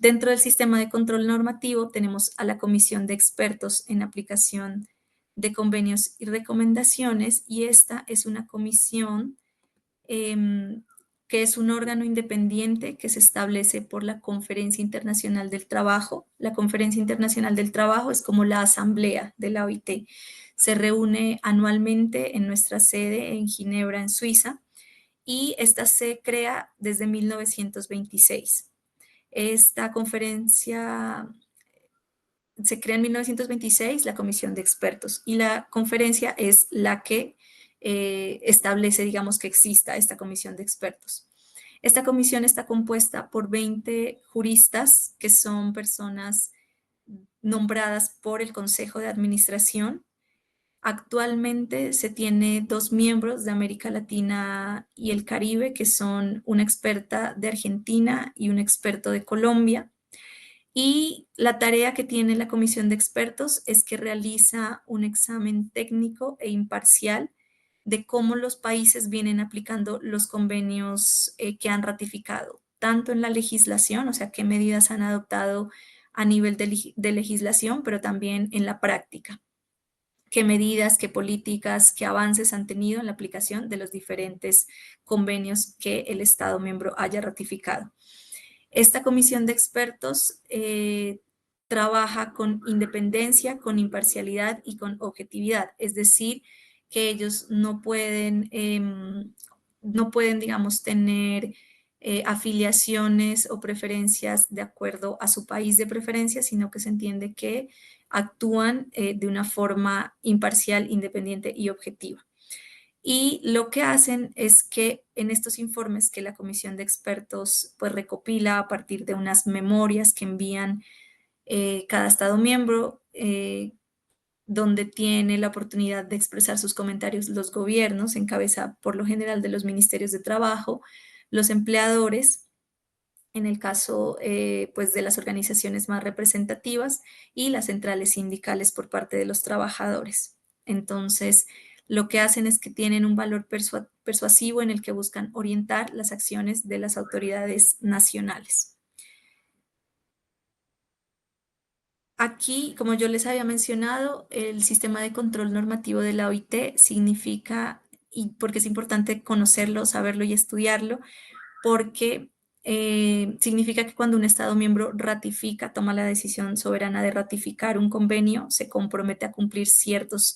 dentro del sistema de control normativo tenemos a la Comisión de Expertos en Aplicación de Convenios y Recomendaciones y esta es una comisión que es un órgano independiente que se establece por la Conferencia Internacional del Trabajo. La Conferencia Internacional del Trabajo es como la asamblea de la OIT. Se reúne anualmente en nuestra sede en Ginebra, en Suiza, y esta se crea desde 1926. Esta conferencia se crea en 1926, la Comisión de Expertos, y la conferencia es la que establece, digamos, que exista esta Comisión de Expertos. Esta comisión está compuesta por 20 juristas, que son personas nombradas por el Consejo de Administración. Actualmente se tiene 2 miembros de América Latina y el Caribe, que son una experta de Argentina y un experto de Colombia. Y la tarea que tiene la comisión de expertos es que realiza un examen técnico e imparcial de cómo los países vienen aplicando los convenios que han ratificado, tanto en la legislación, o sea, qué medidas han adoptado a nivel de legislación, pero también en la práctica, qué medidas, qué políticas, qué avances han tenido en la aplicación de los diferentes convenios que el Estado miembro haya ratificado. Esta comisión de expertos trabaja con independencia, con imparcialidad y con objetividad, es decir, que ellos no pueden, digamos, tener afiliaciones o preferencias de acuerdo a su país de preferencia, sino que se entiende que actúan de una forma imparcial, independiente y objetiva. Y lo que hacen es que en estos informes que la comisión de expertos pues recopila a partir de unas memorias que envían cada Estado miembro, donde tiene la oportunidad de expresar sus comentarios los gobiernos, en cabeza por lo general de los ministerios de trabajo, los empleadores, en el caso pues de las organizaciones más representativas y las centrales sindicales por parte de los trabajadores. Entonces, lo que hacen es que tienen un valor persuasivo en el que buscan orientar las acciones de las autoridades nacionales. Aquí, como yo les había mencionado, el sistema de control normativo de la OIT significa, y porque es importante conocerlo, saberlo y estudiarlo, porque significa que cuando un Estado miembro ratifica, toma la decisión soberana de ratificar un convenio, se compromete a cumplir ciertos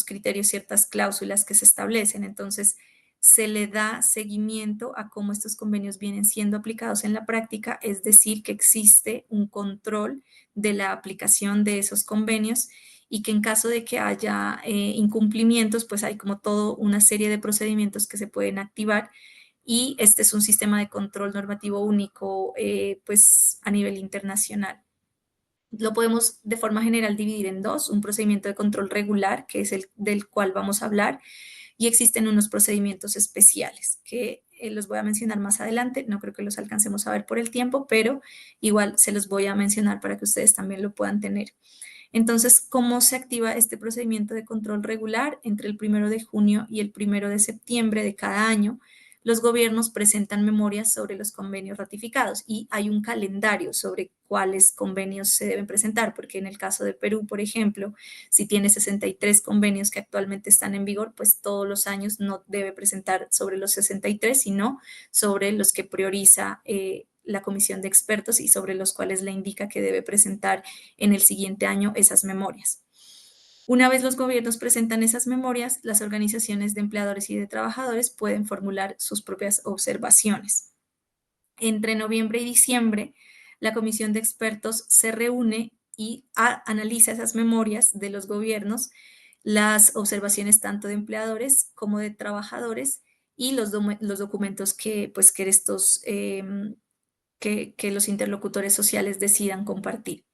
criterios, ciertas cláusulas que se establecen. Entonces, se le da seguimiento a cómo estos convenios vienen siendo aplicados en la práctica, es decir, que existe un control de la aplicación de esos convenios y que en caso de que haya incumplimientos, pues hay como toda una serie de procedimientos que se pueden activar y este es un sistema de control normativo único pues a nivel internacional. Lo podemos de forma general dividir en dos, un procedimiento de control regular, que es el del cual vamos a hablar, y existen unos procedimientos especiales que los voy a mencionar más adelante, no creo que los alcancemos a ver por el tiempo, pero igual se los voy a mencionar para que ustedes también lo puedan tener. Entonces, ¿cómo se activa este procedimiento de control regular? Entre el 1 de junio y el 1 de septiembre de cada año, los gobiernos presentan memorias sobre los convenios ratificados y hay un calendario sobre cuáles convenios se deben presentar, porque en el caso de Perú, por ejemplo, si tiene 63 convenios que actualmente están en vigor, pues todos los años no debe presentar sobre los 63, sino sobre los que prioriza la comisión de expertos y sobre los cuales le indica que debe presentar en el siguiente año esas memorias. Una vez los gobiernos presentan esas memorias, las organizaciones de empleadores y de trabajadores pueden formular sus propias observaciones. Entre noviembre y diciembre, la comisión de expertos se reúne y analiza esas memorias de los gobiernos, las observaciones tanto de empleadores como de trabajadores y los documentos que los interlocutores sociales decidan compartir.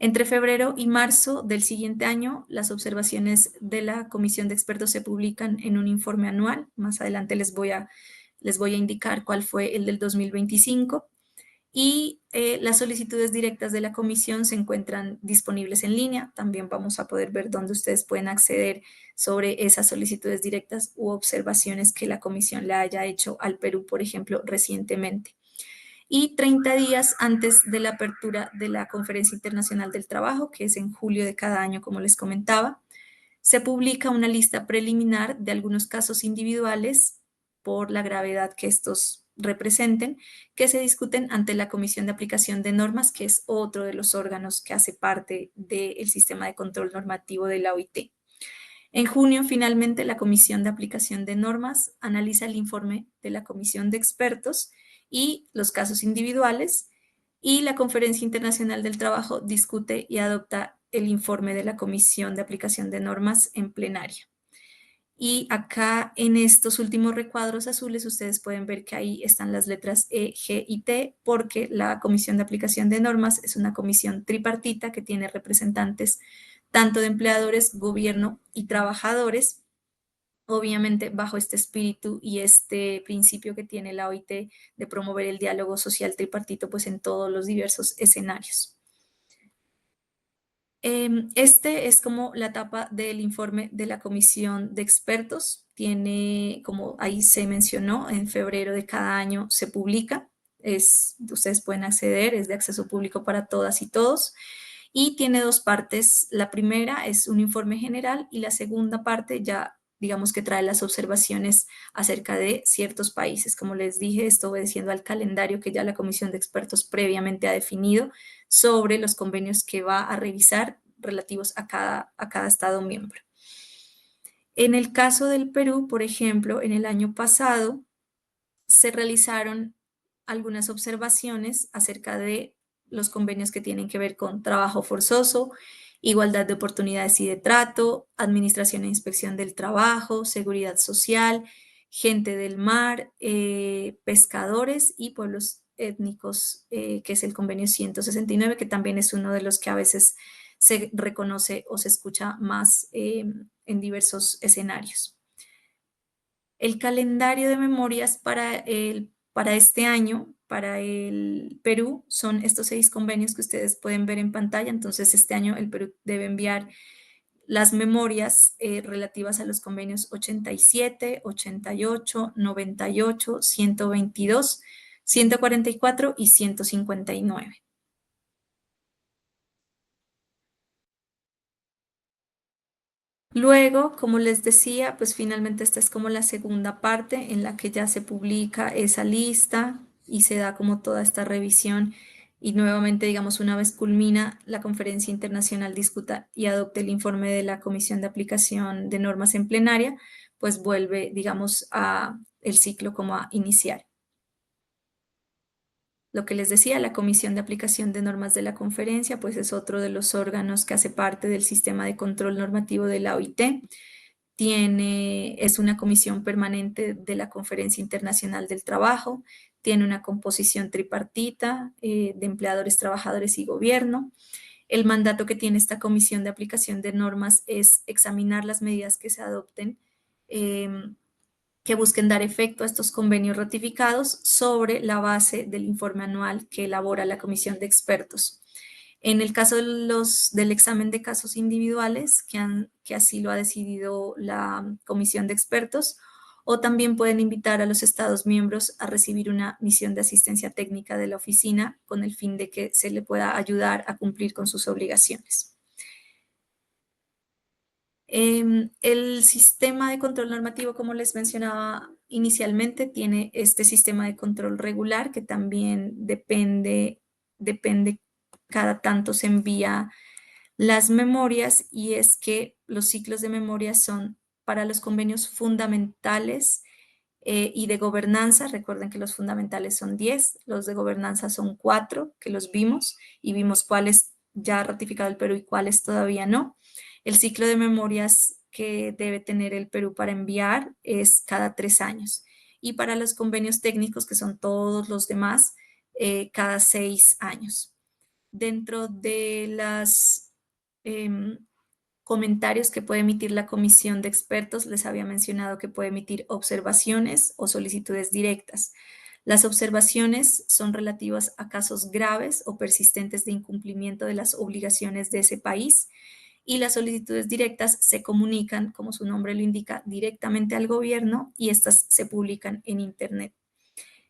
Entre febrero y marzo del siguiente año, las observaciones de la comisión de expertos se publican en un informe anual. Más adelante les voy a indicar cuál fue el del 2025. Y las solicitudes directas de la comisión se encuentran disponibles en línea. También vamos a poder ver dónde ustedes pueden acceder sobre esas solicitudes directas u observaciones que la comisión le haya hecho al Perú, por ejemplo, recientemente. Y 30 días antes de la apertura de la Conferencia Internacional del Trabajo, que es en julio de cada año, como les comentaba, se publica una lista preliminar de algunos casos individuales por la gravedad que estos representen, que se discuten ante la Comisión de Aplicación de Normas, que es otro de los órganos que hace parte del sistema de control normativo de la OIT. En junio, finalmente, la Comisión de Aplicación de Normas analiza el informe de la Comisión de Expertos y los casos individuales, y la Conferencia Internacional del Trabajo discute y adopta el informe de la Comisión de Aplicación de Normas en plenaria. Y acá en estos últimos recuadros azules ustedes pueden ver que ahí están las letras E, G y T, porque la Comisión de Aplicación de Normas es una comisión tripartita que tiene representantes tanto de empleadores, gobierno y trabajadores, obviamente bajo este espíritu y este principio que tiene la OIT de promover el diálogo social tripartito pues en todos los diversos escenarios. Este es como la etapa del informe de la comisión de expertos. Tiene, como ahí se mencionó, en febrero de cada año se publica. Ustedes pueden acceder, es de acceso público para todas y todos. Y tiene dos partes. La primera es un informe general y la segunda parte ya, digamos que trae las observaciones acerca de ciertos países. Como les dije, esto obedeciendo al calendario que ya la comisión de expertos previamente ha definido sobre los convenios que va a revisar relativos a cada Estado miembro. En el caso del Perú, por ejemplo, en el año pasado se realizaron algunas observaciones acerca de los convenios que tienen que ver con trabajo forzoso, igualdad de oportunidades y de trato, administración e inspección del trabajo, seguridad social, gente del mar, pescadores y pueblos étnicos, que es el convenio 169, que también es uno de los que a veces se reconoce o se escucha más en diversos escenarios. El calendario de memorias para este año, para el Perú, son estos 6 convenios que ustedes pueden ver en pantalla. Entonces, este año el Perú debe enviar las memorias relativas a los convenios 87, 88, 98, 122, 144 y 159. Luego, como les decía, pues finalmente esta es como la segunda parte en la que ya se publica esa lista y se da como toda esta revisión y nuevamente, digamos, una vez culmina la conferencia internacional, discuta y adopte el informe de la Comisión de Aplicación de Normas en plenaria, pues vuelve, digamos, a el ciclo como a iniciar. Lo que les decía, la Comisión de Aplicación de Normas de la Conferencia, pues es otro de los órganos que hace parte del sistema de control normativo de la OIT. Es una comisión permanente de la Conferencia Internacional del Trabajo, tiene una composición tripartita de empleadores, trabajadores y gobierno. El mandato que tiene esta Comisión de Aplicación de Normas es examinar las medidas que se adopten que busquen dar efecto a estos convenios ratificados sobre la base del informe anual que elabora la Comisión de Expertos. En el caso del examen de casos individuales, que así lo ha decidido la Comisión de Expertos, o también pueden invitar a los Estados miembros a recibir una misión de asistencia técnica de la oficina con el fin de que se le pueda ayudar a cumplir con sus obligaciones. El sistema de control normativo, como les mencionaba inicialmente, tiene este sistema de control regular que también depende, cada tanto se envía las memorias, y es que los ciclos de memoria son para los convenios fundamentales y de gobernanza. Recuerden que los fundamentales son 10, los de gobernanza son 4, que los vimos y vimos cuáles ya ha ratificado el Perú y cuáles todavía no. El ciclo de memorias que debe tener el Perú para enviar es cada 3 años. Y para los convenios técnicos, que son todos los demás, cada 6 años. Dentro de las comentarios que puede emitir la comisión de expertos, les había mencionado que puede emitir observaciones o solicitudes directas. Las observaciones son relativas a casos graves o persistentes de incumplimiento de las obligaciones de ese país, y las solicitudes directas se comunican, como su nombre lo indica, directamente al gobierno, y estas se publican en Internet.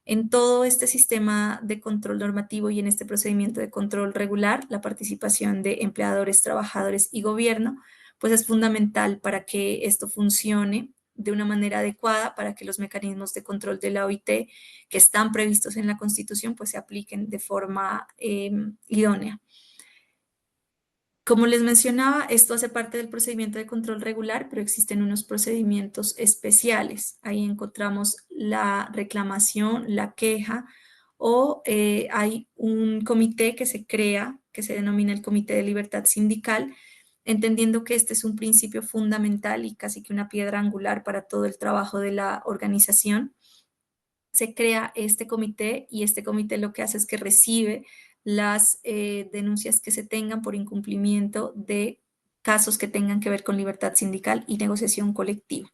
En todo este sistema de control normativo y en este procedimiento de control regular, la participación de empleadores, trabajadores y gobierno, pues es fundamental para que esto funcione de una manera adecuada, para que los mecanismos de control de la OIT que están previstos en la Constitución pues se apliquen de forma idónea. Como les mencionaba, esto hace parte del procedimiento de control regular, pero existen unos procedimientos especiales. Ahí encontramos la reclamación, la queja, o hay un comité que se crea, que se denomina el Comité de Libertad Sindical, entendiendo que este es un principio fundamental y casi que una piedra angular para todo el trabajo de la organización. Se crea este comité, y este comité lo que hace es que recibe las denuncias que se tengan por incumplimiento de casos que tengan que ver con libertad sindical y negociación colectiva.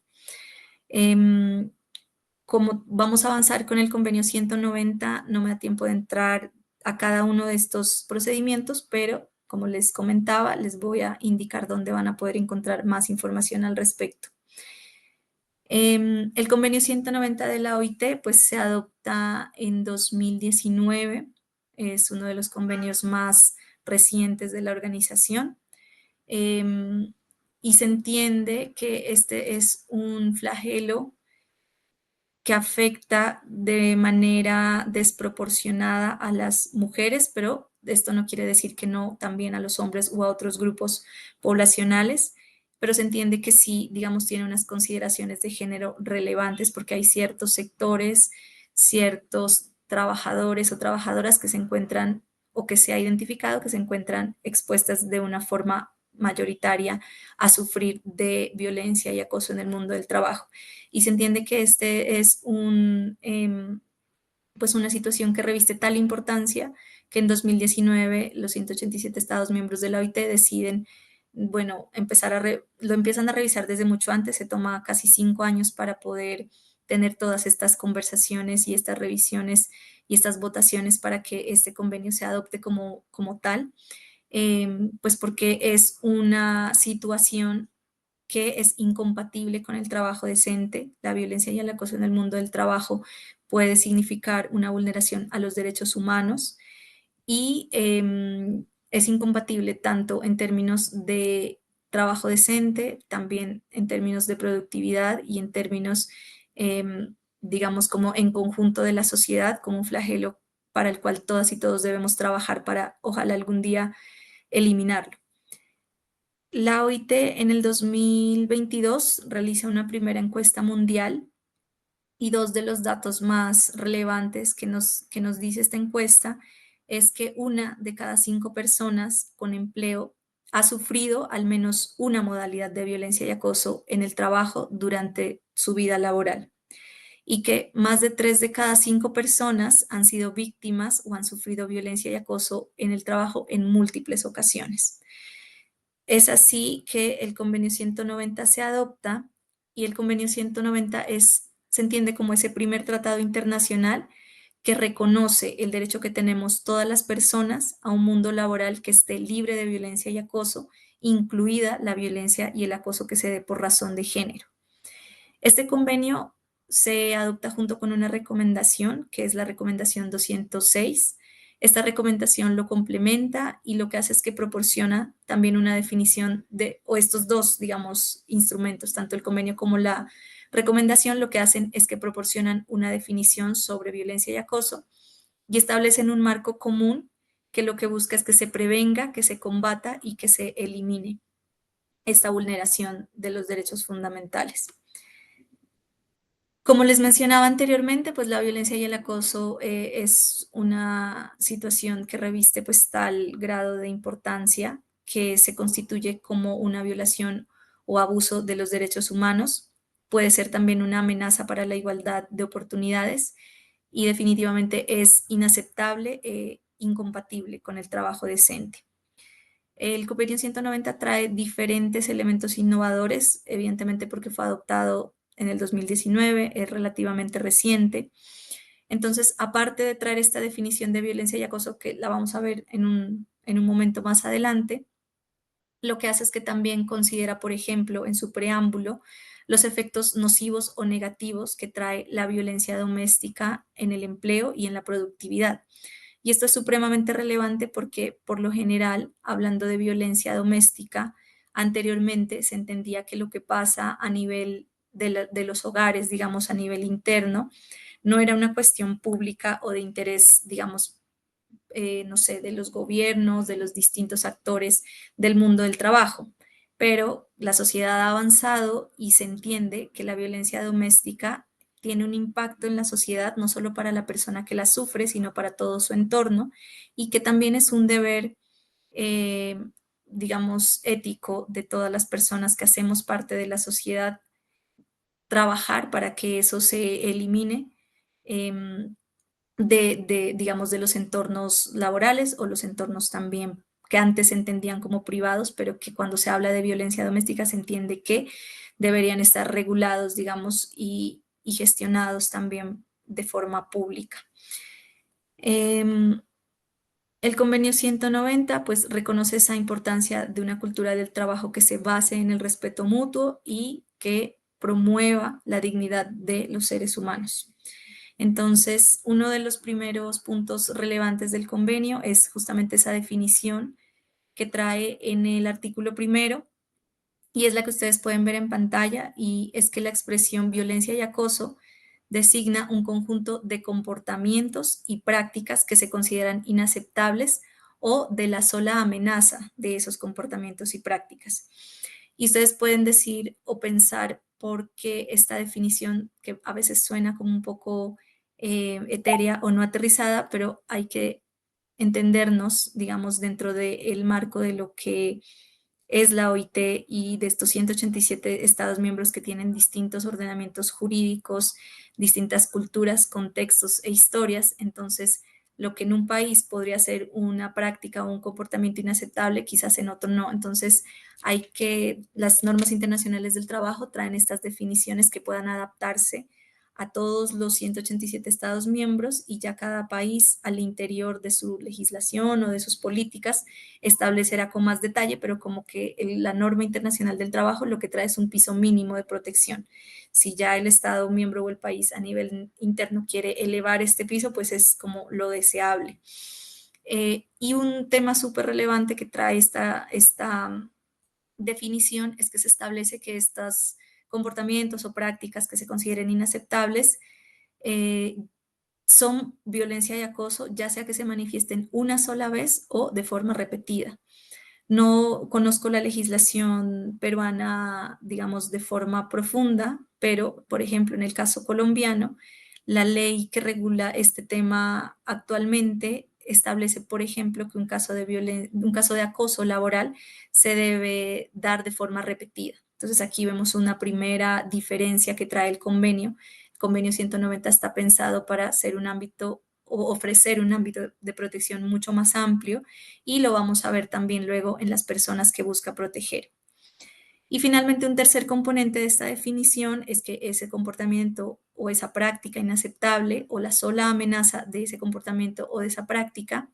Como vamos a avanzar con el convenio 190, no me da tiempo de entrar a cada uno de estos procedimientos, pero como les comentaba, les voy a indicar dónde van a poder encontrar más información al respecto. El convenio 190 de la OIT pues se adopta en 2019, es uno de los convenios más recientes de la organización, y se entiende que este es un flagelo que afecta de manera desproporcionada a las mujeres, pero esto no quiere decir que no también a los hombres u a otros grupos poblacionales, pero se entiende que sí, digamos, tiene unas consideraciones de género relevantes, porque hay ciertos sectores, ciertos trabajadores o trabajadoras que se encuentran, o que se ha identificado que se encuentran expuestas de una forma mayoritaria a sufrir de violencia y acoso en el mundo del trabajo. Y se entiende que este es pues una situación que reviste tal importancia que en 2019 los 187 Estados miembros de la OIT deciden, bueno, lo empiezan a revisar desde mucho antes. Se toma casi 5 años para poder tener todas estas conversaciones y estas revisiones y estas votaciones para que este convenio se adopte como tal, pues porque es una situación que es incompatible con el trabajo decente. La violencia y el acoso en el mundo del trabajo puede significar una vulneración a los derechos humanos, y es incompatible tanto en términos de trabajo decente, también en términos de productividad y en términos, digamos, como en conjunto de la sociedad, como un flagelo para el cual todas y todos debemos trabajar para, ojalá algún día, eliminarlo. La OIT en el 2022 realiza una primera encuesta mundial, y dos de los datos más relevantes que nos dice esta encuesta es que 1 de cada 5 personas con empleo ha sufrido al menos una modalidad de violencia y acoso en el trabajo durante su vida laboral, y que más de 3 de cada 5 personas han sido víctimas o han sufrido violencia y acoso en el trabajo en múltiples ocasiones. Es así que el convenio 190 se adopta, y el convenio 190 se entiende como ese primer tratado internacional que reconoce el derecho que tenemos todas las personas a un mundo laboral que esté libre de violencia y acoso, incluida la violencia y el acoso que se dé por razón de género. Este convenio se adopta junto con una recomendación, que es la recomendación 206. Esta recomendación lo complementa y lo que hace es que proporciona también una definición o estos dos, digamos, instrumentos, tanto el convenio como la recomendación, lo que hacen es que proporcionan una definición sobre violencia y acoso y establecen un marco común que lo que busca es que se prevenga, que se combata y que se elimine esta vulneración de los derechos fundamentales. Como les mencionaba anteriormente, pues la violencia y el acoso es una situación que reviste pues tal grado de importancia que se constituye como una violación o abuso de los derechos humanos. Puede ser también una amenaza para la igualdad de oportunidades y definitivamente es inaceptable e incompatible con el trabajo decente. El Convenio 190 trae diferentes elementos innovadores, evidentemente porque fue adoptado en el 2019, es relativamente reciente. Entonces, aparte de traer esta definición de violencia y acoso, que la vamos a ver en un momento más adelante, lo que hace es que también considera, por ejemplo, en su preámbulo, los efectos nocivos o negativos que trae la violencia doméstica en el empleo y en la productividad. Y esto es supremamente relevante porque, por lo general, hablando de violencia doméstica, anteriormente se entendía que lo que pasa a nivel de los hogares, digamos, a nivel interno, no era una cuestión pública o de interés, digamos, no sé, de los gobiernos, de los distintos actores del mundo del trabajo. Pero la sociedad ha avanzado y se entiende que la violencia doméstica tiene un impacto en la sociedad, no solo para la persona que la sufre, sino para todo su entorno, y que también es un deber, eh, digamos, ético de todas las personas que hacemos parte de la sociedad, trabajar para que eso se elimine. Digamos, de los entornos laborales o los entornos también que antes se entendían como privados, pero que cuando se habla de violencia doméstica se entiende que deberían estar regulados, digamos, y gestionados también de forma pública. El convenio 190 pues reconoce esa importancia de una cultura del trabajo que se base en el respeto mutuo y que promueva la dignidad de los seres humanos. Entonces, uno de los primeros puntos relevantes del convenio es justamente esa definición que trae en el artículo primero y es la que ustedes pueden ver en pantalla y es que la expresión violencia y acoso designa un conjunto de comportamientos y prácticas que se consideran inaceptables o de la sola amenaza de esos comportamientos y prácticas. Y ustedes pueden decir o pensar por qué esta definición, que a veces suena como un poco etérea o no aterrizada, pero hay que entendernos, digamos, dentro del marco de lo que es la OIT y de estos 187 Estados miembros que tienen distintos ordenamientos jurídicos, distintas culturas, contextos e historias. Entonces, lo que en un país podría ser una práctica o un comportamiento inaceptable, quizás en otro no. Entonces, las normas internacionales del trabajo traen estas definiciones que puedan adaptarse a todos los 187 Estados miembros y ya cada país al interior de su legislación o de sus políticas establecerá con más detalle, pero como que la norma internacional del trabajo lo que trae es un piso mínimo de protección. Si ya el Estado miembro o el país a nivel interno quiere elevar este piso, pues es como lo deseable. Y un tema súper relevante que trae esta definición es que se establece que estos comportamientos o prácticas que se consideren inaceptables son violencia y acoso, ya sea que se manifiesten una sola vez o de forma repetida. No conozco la legislación peruana, digamos, de forma profunda, pero, por ejemplo, en el caso colombiano, la ley que regula este tema actualmente establece, por ejemplo, que un caso de acoso laboral se debe dar de forma repetida. Entonces, aquí vemos una primera diferencia que trae el convenio. El convenio 190 está pensado para ser un ámbito o ofrecer un ámbito de protección mucho más amplio y lo vamos a ver también luego en las personas que busca proteger. Y finalmente, un tercer componente de esta definición es que ese comportamiento o esa práctica inaceptable o la sola amenaza de ese comportamiento o de esa práctica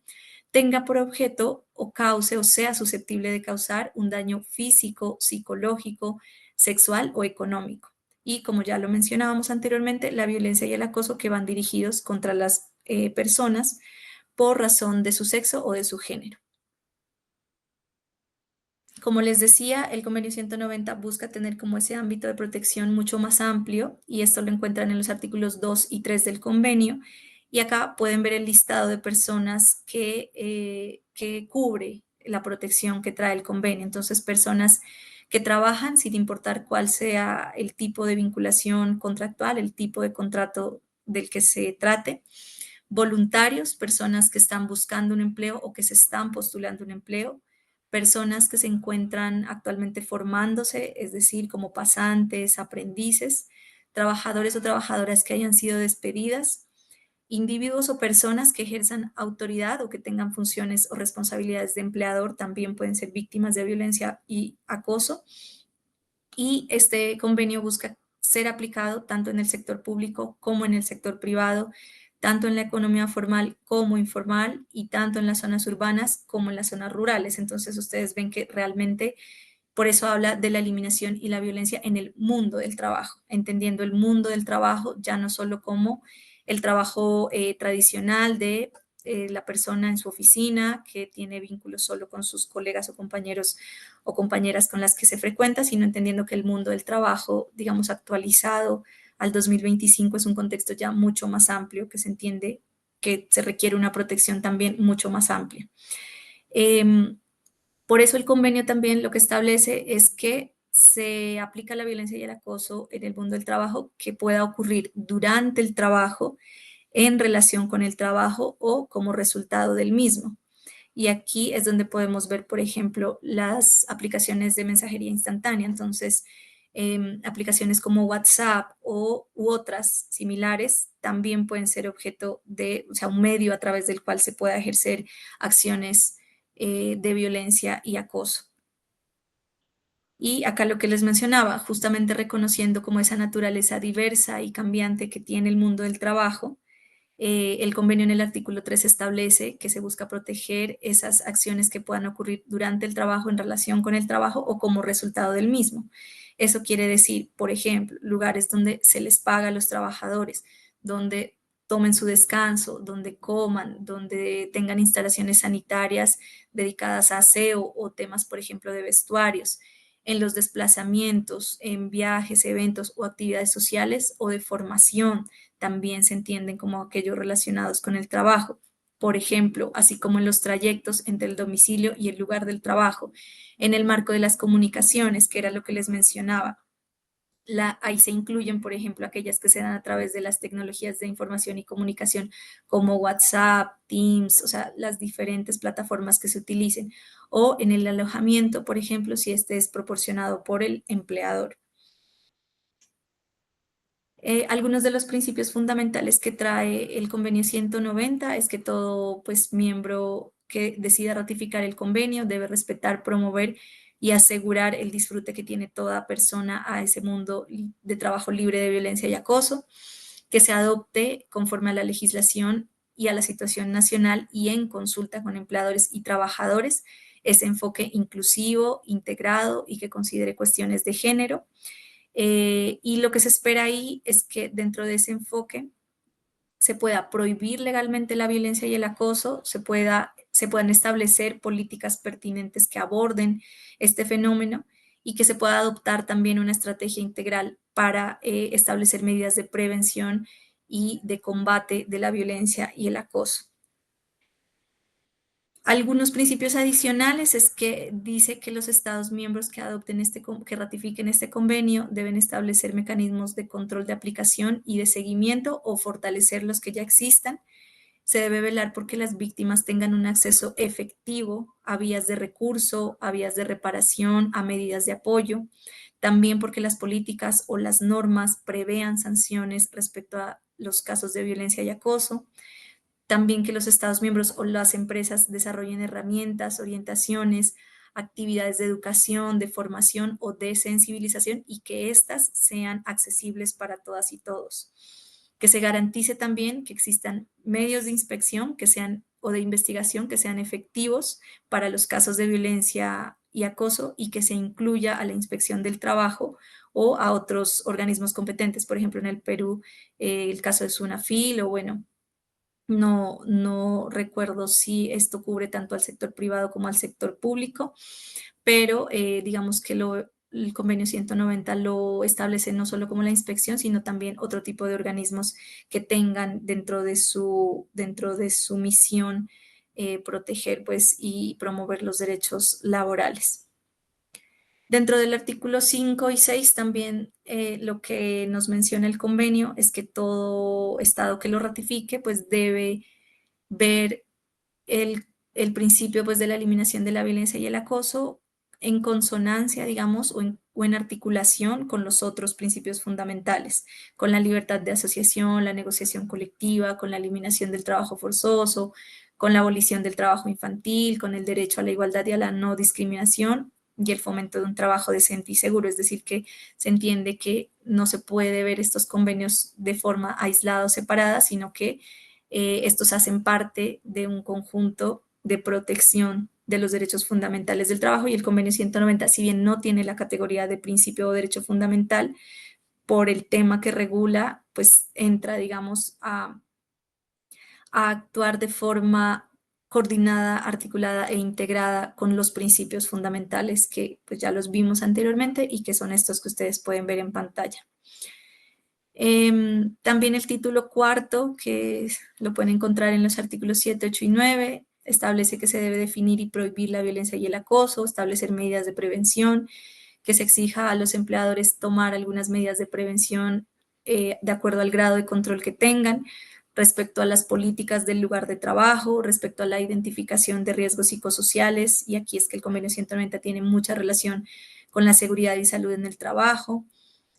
tenga por objeto o cause o sea susceptible de causar un daño físico, psicológico, sexual o económico. y, como ya lo mencionábamos anteriormente, la violencia y el acoso que van dirigidos contra las personas por razón de su sexo o de su género. Como les decía, el convenio 190 busca tener como ese ámbito de protección mucho más amplio, y esto lo encuentran en los artículos 2 y 3 del convenio. Y acá pueden ver el listado de personas que cubre la protección que trae el convenio. Entonces, personas que trabajan sin importar cuál sea el tipo de vinculación contractual, el tipo de contrato del que se trate. Voluntarios, personas que están buscando un empleo o que se están postulando un empleo. Personas que se encuentran actualmente formándose, es decir, como pasantes, aprendices. Trabajadores o trabajadoras que hayan sido despedidas. Individuos o personas que ejerzan autoridad o que tengan funciones o responsabilidades de empleador también pueden ser víctimas de violencia y acoso. Y este convenio busca ser aplicado tanto en el sector público como en el sector privado, tanto en la economía formal como informal, y tanto en las zonas urbanas como en las zonas rurales. Entonces ustedes ven que realmente por eso habla de la eliminación y la violencia en el mundo del trabajo, entendiendo el mundo del trabajo ya no solo como el trabajo tradicional de la persona en su oficina, que tiene vínculos solo con sus colegas o compañeros o compañeras con las que se frecuenta, sino entendiendo que el mundo del trabajo, digamos, actualizado al 2025, es un contexto ya mucho más amplio, que se entiende que se requiere una protección también mucho más amplia. Por eso el convenio también lo que establece es que se aplica la violencia y el acoso en el mundo del trabajo que pueda ocurrir durante el trabajo, en relación con el trabajo o como resultado del mismo. Y aquí es donde podemos ver, por ejemplo, las aplicaciones de mensajería instantánea. Entonces, aplicaciones como WhatsApp u otras similares también pueden ser objeto de, o sea, un medio a través del cual se pueda ejercer acciones de violencia y acoso. Y acá lo que les mencionaba, justamente reconociendo como esa naturaleza diversa y cambiante que tiene el mundo del trabajo, el convenio en el artículo 3 establece que se busca proteger esas acciones que puedan ocurrir durante el trabajo, en relación con el trabajo o como resultado del mismo. Eso quiere decir, por ejemplo, lugares donde se les paga a los trabajadores, donde tomen su descanso, donde coman, donde tengan instalaciones sanitarias dedicadas a aseo o temas, por ejemplo, de vestuarios, en los desplazamientos, en viajes, eventos o actividades sociales o de formación. También se entienden como aquellos relacionados con el trabajo. Por ejemplo, así como en los trayectos entre el domicilio y el lugar del trabajo, en el marco de las comunicaciones, que era lo que les mencionaba. Ahí se incluyen, por ejemplo, aquellas que se dan a través de las tecnologías de información y comunicación como WhatsApp, Teams, o sea, las diferentes plataformas que se utilicen, o en el alojamiento, por ejemplo, si este es proporcionado por el empleador. Algunos de los principios fundamentales que trae el convenio 190 es que todo, pues, miembro que decida ratificar el convenio debe respetar, promover y asegurar el disfrute que tiene toda persona a ese mundo de trabajo libre de violencia y acoso, que se adopte conforme a la legislación y a la situación nacional y en consulta con empleadores y trabajadores ese enfoque inclusivo, integrado y que considere cuestiones de género. Y lo que se espera ahí es que dentro de ese enfoque se pueda prohibir legalmente la violencia y el acoso, se puedan establecer políticas pertinentes que aborden este fenómeno, y que se pueda adoptar también una estrategia integral para establecer medidas de prevención y de combate de la violencia y el acoso. Algunos principios adicionales es que dice que los Estados miembros que adopten que ratifiquen este convenio deben establecer mecanismos de control de aplicación y de seguimiento o fortalecer los que ya existan. Se debe velar porque las víctimas tengan un acceso efectivo a vías de recurso, a vías de reparación, a medidas de apoyo. También porque las políticas o las normas prevean sanciones respecto a los casos de violencia y acoso. También que los Estados miembros o las empresas desarrollen herramientas, orientaciones, actividades de educación, de formación o de sensibilización, y que éstas sean accesibles para todas y todos. Que se garantice también que existan medios de inspección o de investigación que sean efectivos para los casos de violencia y acoso, y que se incluya a la inspección del trabajo o a otros organismos competentes, por ejemplo, en el Perú, el caso de Sunafil, o bueno, no recuerdo si esto cubre tanto al sector privado como al sector público, pero digamos que el convenio 190 lo establece no solo como la inspección, sino también otro tipo de organismos que tengan dentro de su misión proteger pues, y promover los derechos laborales. Dentro del artículo 5 y 6 también lo que nos menciona el convenio es que todo Estado que lo ratifique pues debe ver el principio pues, de la eliminación de la violencia y el acoso en consonancia, digamos, o en articulación con los otros principios fundamentales, con la libertad de asociación, la negociación colectiva, con la eliminación del trabajo forzoso, con la abolición del trabajo infantil, con el derecho a la igualdad y a la no discriminación y el fomento de un trabajo decente y seguro. Es decir, que se entiende que no se puede ver estos convenios de forma aislada o separada, sino que estos hacen parte de un conjunto de protección de los derechos fundamentales del trabajo, y el convenio 190, si bien no tiene la categoría de principio o derecho fundamental, por el tema que regula, pues entra, digamos, a actuar de forma coordinada, articulada e integrada con los principios fundamentales que pues ya los vimos anteriormente y que son estos que ustedes pueden ver en pantalla. También el título cuarto, que lo pueden encontrar en los artículos 7, 8 y 9, establece que se debe definir y prohibir la violencia y el acoso, establecer medidas de prevención, que se exija a los empleadores tomar algunas medidas de prevención de acuerdo al grado de control que tengan, respecto a las políticas del lugar de trabajo, respecto a la identificación de riesgos psicosociales, y aquí es que el convenio 190 tiene mucha relación con la seguridad y salud en el trabajo,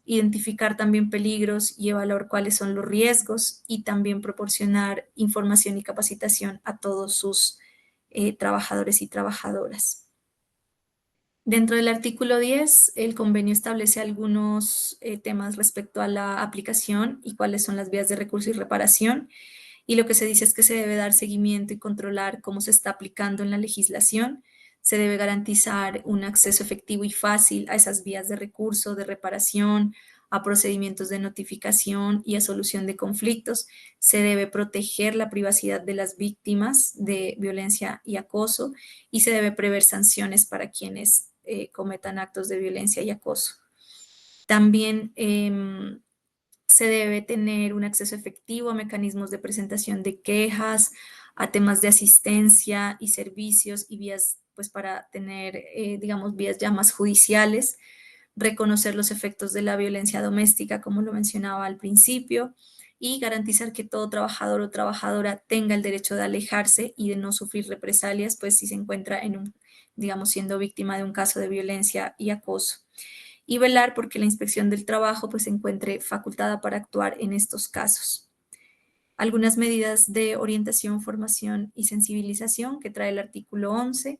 identificar también peligros y evaluar cuáles son los riesgos, y también proporcionar información y capacitación a todos sus trabajadores y trabajadoras. Dentro del artículo 10, el convenio establece algunos temas respecto a la aplicación y cuáles son las vías de recurso y reparación, y lo que se dice es que se debe dar seguimiento y controlar cómo se está aplicando en la legislación. Se debe garantizar un acceso efectivo y fácil a esas vías de recurso, de reparación, a procedimientos de notificación y a solución de conflictos. Se debe proteger la privacidad de las víctimas de violencia y acoso, y se debe prever sanciones para quienes cometan actos de violencia y acoso. También se debe tener un acceso efectivo a mecanismos de presentación de quejas, a temas de asistencia y servicios y vías, pues para tener, digamos, vías ya más judiciales, reconocer los efectos de la violencia doméstica, como lo mencionaba al principio, y garantizar que todo trabajador o trabajadora tenga el derecho de alejarse y de no sufrir represalias, pues si se encuentra en un, digamos, siendo víctima de un caso de violencia y acoso, y velar porque la inspección del trabajo pues se encuentre facultada para actuar en estos casos. Algunas medidas de orientación, formación y sensibilización que trae el artículo 11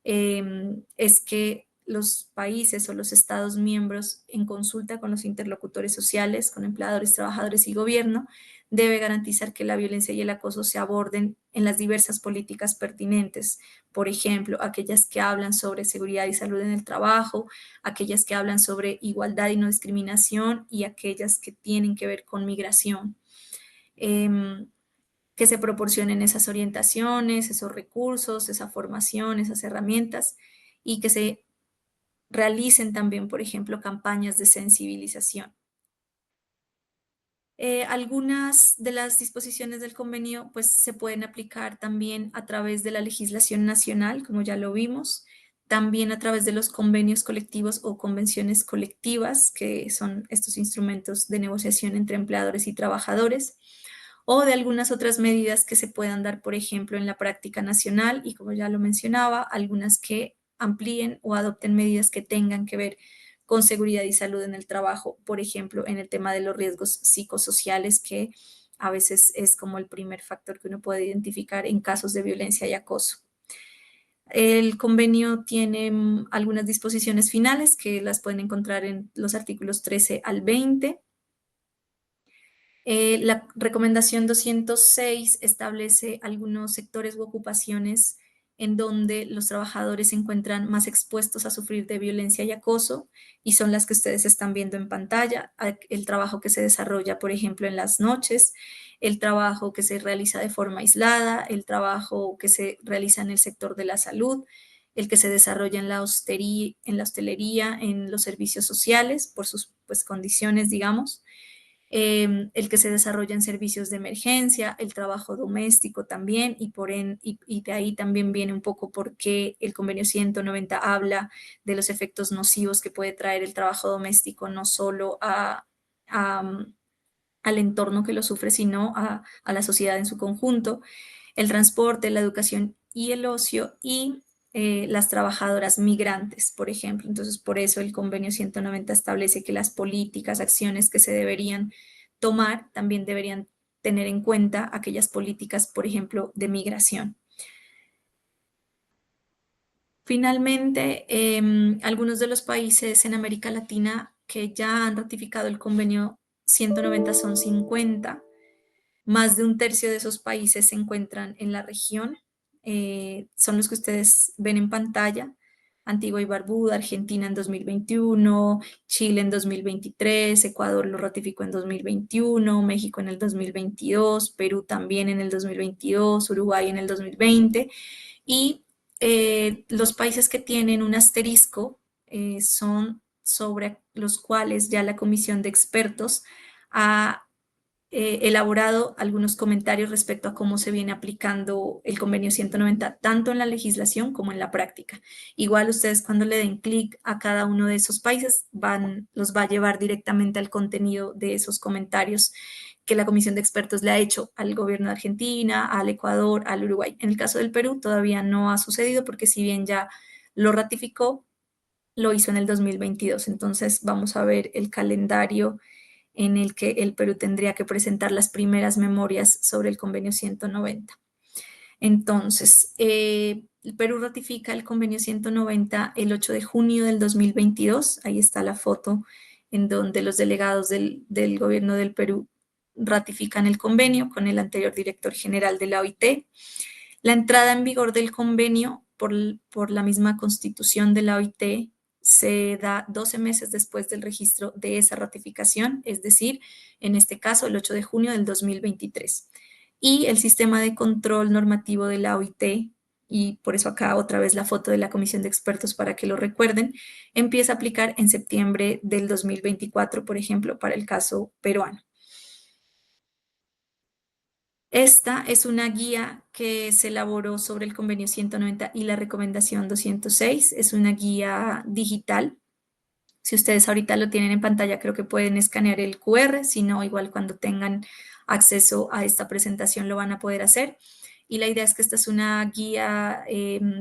es que los países o los estados miembros, en consulta con los interlocutores sociales, con empleadores, trabajadores y gobierno, debe garantizar que la violencia y el acoso se aborden en las diversas políticas pertinentes. Por ejemplo, aquellas que hablan sobre seguridad y salud en el trabajo, aquellas que hablan sobre igualdad y no discriminación, y aquellas que tienen que ver con migración. Que se proporcionen esas orientaciones, esos recursos, esa formación, esas herramientas, y que se realicen también, por ejemplo, campañas de sensibilización. Algunas de las disposiciones del convenio pues, se pueden aplicar también a través de la legislación nacional, como ya lo vimos, también a través de los convenios colectivos o convenciones colectivas, que son estos instrumentos de negociación entre empleadores y trabajadores, o de algunas otras medidas que se puedan dar, por ejemplo, en la práctica nacional, y como ya lo mencionaba, algunas que amplíen o adopten medidas que tengan que ver con seguridad y salud en el trabajo, por ejemplo, en el tema de los riesgos psicosociales, que a veces es como el primer factor que uno puede identificar en casos de violencia y acoso. El convenio tiene algunas disposiciones finales que las pueden encontrar en los artículos 13 al 20. La recomendación 206 establece algunos sectores u ocupaciones en donde los trabajadores se encuentran más expuestos a sufrir de violencia y acoso, y son las que ustedes están viendo en pantalla. El trabajo que se desarrolla, por ejemplo, en las noches, el trabajo que se realiza de forma aislada, el trabajo que se realiza en el sector de la salud, el que se desarrolla en la hostelería, en los servicios sociales, por sus pues, condiciones, digamos, el que se desarrolla en servicios de emergencia, el trabajo doméstico también, y de ahí también viene un poco por qué el convenio 190 habla de los efectos nocivos que puede traer el trabajo doméstico, no solo al entorno que lo sufre, sino a la sociedad en su conjunto, el transporte, la educación y el ocio, y las trabajadoras migrantes, por ejemplo. Entonces, por eso el convenio 190 establece que las políticas, acciones que se deberían tomar también deberían tener en cuenta aquellas políticas, por ejemplo, de migración. Finalmente, algunos de los países en América Latina que ya han ratificado el convenio 190 son 50. Más de un tercio de esos países se encuentran en la región. Son los que ustedes ven en pantalla: Antigua y Barbuda, Argentina en 2021, Chile en 2023, Ecuador lo ratificó en 2021, México en el 2022, Perú también en el 2022, Uruguay en el 2020, y los países que tienen un asterisco son sobre los cuales ya la comisión de expertos ha elaborado algunos comentarios respecto a cómo se viene aplicando el convenio 190, tanto en la legislación como en la práctica. Igual ustedes, cuando le den clic a cada uno de esos países, los va a llevar directamente al contenido de esos comentarios que la comisión de expertos le ha hecho al gobierno de Argentina, al Ecuador, al Uruguay. En el caso del Perú todavía no ha sucedido, porque si bien ya lo ratificó, lo hizo en el 2022. Entonces vamos a ver el calendario en el que el Perú tendría que presentar las primeras memorias sobre el convenio 190. Entonces, el Perú ratifica el convenio 190 el 8 de junio del 2022. Ahí está la foto en donde los delegados del gobierno del Perú ratifican el convenio con el anterior director general de la OIT. La entrada en vigor del convenio por la misma constitución de la OIT se da 12 meses después del registro de esa ratificación, es decir, en este caso el 8 de junio del 2023. Y el sistema de control normativo de la OIT, y por eso acá otra vez la foto de la comisión de expertos para que lo recuerden, empieza a aplicar en septiembre del 2024, por ejemplo, para el caso peruano. Esta es una guía que se elaboró sobre el convenio 190 y la recomendación 206. Es una guía digital. Si ustedes ahorita lo tienen en pantalla, creo que pueden escanear el QR, si no, igual cuando tengan acceso a esta presentación lo van a poder hacer. Y la idea es que esta es una guía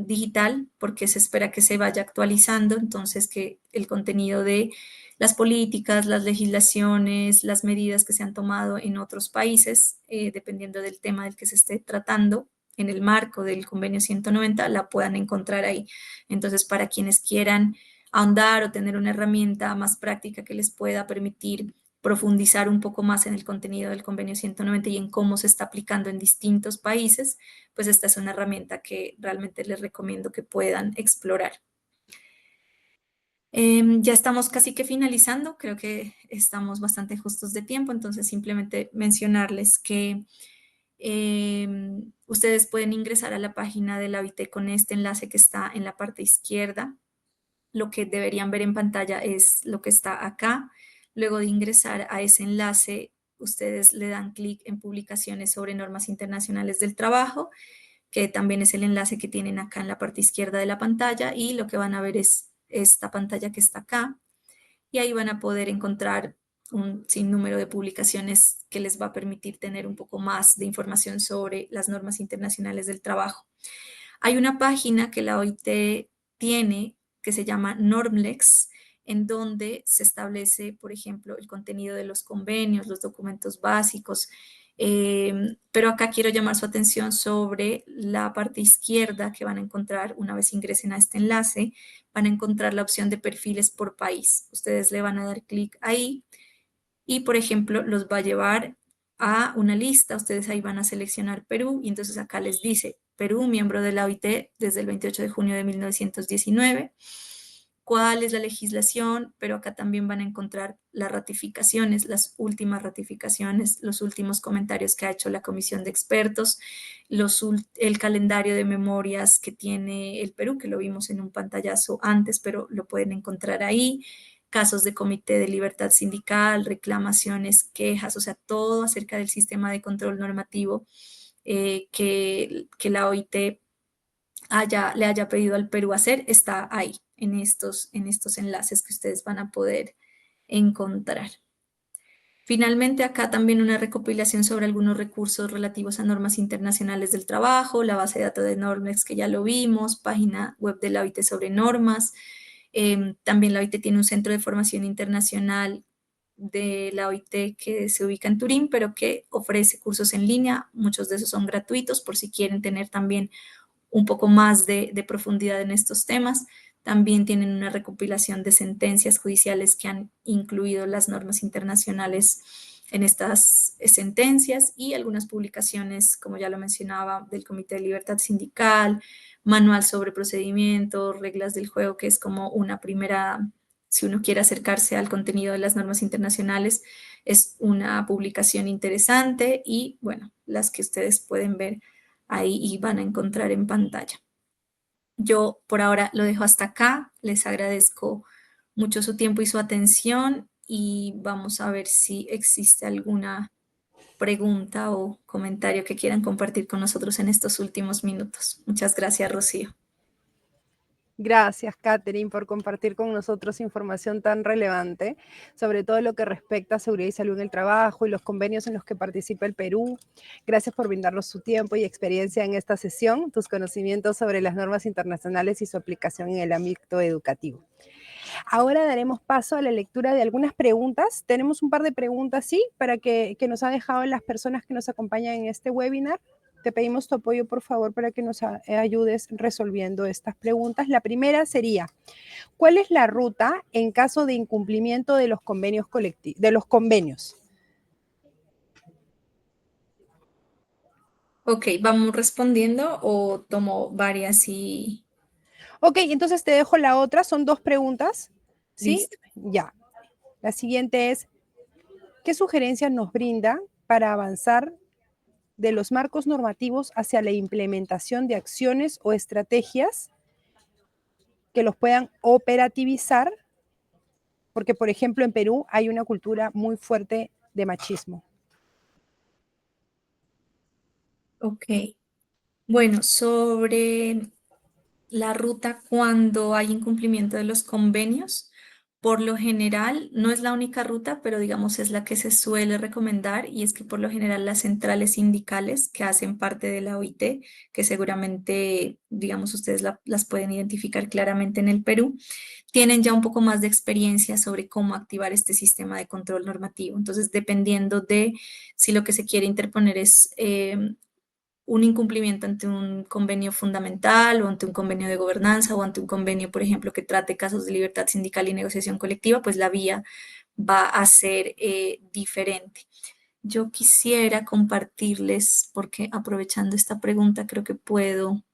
digital, porque se espera que se vaya actualizando, entonces que el contenido de las políticas, las legislaciones, las medidas que se han tomado en otros países, dependiendo del tema del que se esté tratando, en el marco del convenio 190, la puedan encontrar ahí. Entonces, para quienes quieran ahondar o tener una herramienta más práctica que les pueda permitir profundizar un poco más en el contenido del convenio 190 y en cómo se está aplicando en distintos países, pues esta es una herramienta que realmente les recomiendo que puedan explorar. Ya estamos casi que finalizando, creo que estamos bastante justos de tiempo, entonces simplemente mencionarles que ustedes pueden ingresar a la página de la OIT con este enlace que está en la parte izquierda. Lo que deberían ver en pantalla es lo que está acá. Luego de ingresar a ese enlace, ustedes le dan clic en publicaciones sobre normas internacionales del trabajo, que también es el enlace que tienen acá en la parte izquierda de la pantalla, y lo que van a ver es esta pantalla que está acá, y ahí van a poder encontrar un sinnúmero de publicaciones que les va a permitir tener un poco más de información sobre las normas internacionales del trabajo. Hay una página que la OIT tiene que se llama Normlex, en donde se establece, por ejemplo, el contenido de los convenios, los documentos básicos, pero acá quiero llamar su atención sobre la parte izquierda que van a encontrar una vez ingresen a este enlace. Van a encontrar la opción de perfiles por país. Ustedes le van a dar clic ahí y, por ejemplo, los va a llevar a una lista. Ustedes ahí van a seleccionar Perú y entonces acá les dice Perú, miembro de la OIT desde el 28 de junio de 1919. ¿Cuál es la legislación? Pero acá también van a encontrar las ratificaciones, las últimas ratificaciones, los últimos comentarios que ha hecho la comisión de expertos, el calendario de memorias que tiene el Perú, que lo vimos en un pantallazo antes, pero lo pueden encontrar ahí, casos de comité de libertad sindical, reclamaciones, quejas, o sea, todo acerca del sistema de control normativo que la OIT le haya pedido al Perú hacer, está ahí, en estos enlaces que ustedes van a poder encontrar. Finalmente, acá también una recopilación sobre algunos recursos relativos a normas internacionales del trabajo, la base de datos de Normex que ya lo vimos, página web de la OIT sobre normas. También la OIT tiene un centro de formación internacional de la OIT que se ubica en Turín, pero que ofrece cursos en línea. Muchos de esos son gratuitos por si quieren tener también un poco más de profundidad en estos temas. También tienen una recopilación de sentencias judiciales que han incluido las normas internacionales en estas sentencias y algunas publicaciones, como ya lo mencionaba, del Comité de Libertad Sindical, manual sobre procedimientos, reglas del juego, que es como una primera, si uno quiere acercarse al contenido de las normas internacionales, es una publicación interesante y, bueno, las que ustedes pueden ver ahí y van a encontrar en pantalla. Yo por ahora lo dejo hasta acá. Les agradezco mucho su tiempo y su atención y vamos a ver si existe alguna pregunta o comentario que quieran compartir con nosotros en estos últimos minutos. Muchas gracias, Rocío. Gracias, Catherine, por compartir con nosotros información tan relevante, sobre todo lo que respecta a seguridad y salud en el trabajo y los convenios en los que participa el Perú. Gracias por brindarnos su tiempo y experiencia en esta sesión, tus conocimientos sobre las normas internacionales y su aplicación en el ámbito educativo. Ahora daremos paso a la lectura de algunas preguntas. Tenemos un par de preguntas, sí, para que nos han dejado las personas que nos acompañan en este webinar. Te pedimos tu apoyo, por favor, para que nos ayudes resolviendo estas preguntas. La primera sería, ¿cuál es la ruta en caso de incumplimiento de los convenios colectivos, de los convenios? Ok, ¿vamos respondiendo o tomo varias y...? Ok, entonces te dejo la otra, son dos preguntas, ¿sí? Listo. Ya. La siguiente es, ¿qué sugerencias nos brinda para avanzar de los marcos normativos hacia la implementación de acciones o estrategias que los puedan operativizar? Porque, por ejemplo, en Perú hay una cultura muy fuerte de machismo. Ok. Bueno, sobre la ruta cuando hay incumplimiento de los convenios, por lo general, no es la única ruta, pero digamos es la que se suele recomendar y es que por lo general las centrales sindicales que hacen parte de la OIT, que seguramente, digamos, ustedes las pueden identificar claramente en el Perú, tienen ya un poco más de experiencia sobre cómo activar este sistema de control normativo. Entonces, dependiendo de si lo que se quiere interponer es un incumplimiento ante un convenio fundamental o ante un convenio de gobernanza o ante un convenio, por ejemplo, que trate casos de libertad sindical y negociación colectiva, pues la vía va a ser diferente. Yo quisiera compartirles, porque aprovechando esta pregunta creo que puedo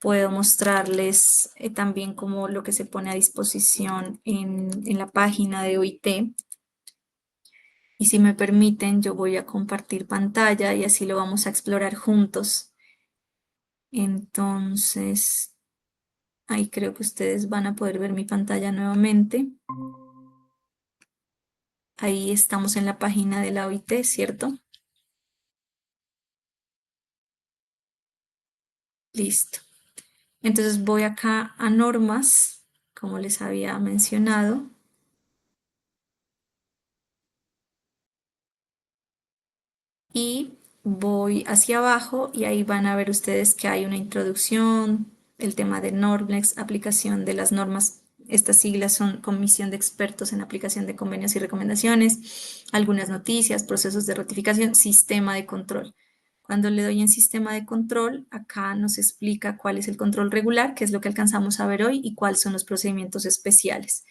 mostrarles también como lo que se pone a disposición en la página de OIT. Y si me permiten, yo voy a compartir pantalla y así lo vamos a explorar juntos. Entonces, ahí creo que ustedes van a poder ver mi pantalla nuevamente. Ahí estamos en la página de la OIT, ¿cierto? Listo. Entonces voy acá a normas, como les había mencionado. Y voy hacia abajo y ahí van a ver ustedes que hay una introducción, el tema de Normex, aplicación de las normas. Estas siglas son Comisión de Expertos en Aplicación de Convenios y Recomendaciones, algunas noticias, procesos de ratificación, sistema de control. Cuando le doy en sistema de control, acá nos explica cuál es el control regular, que es lo que alcanzamos a ver hoy, y cuáles son los procedimientos especiales.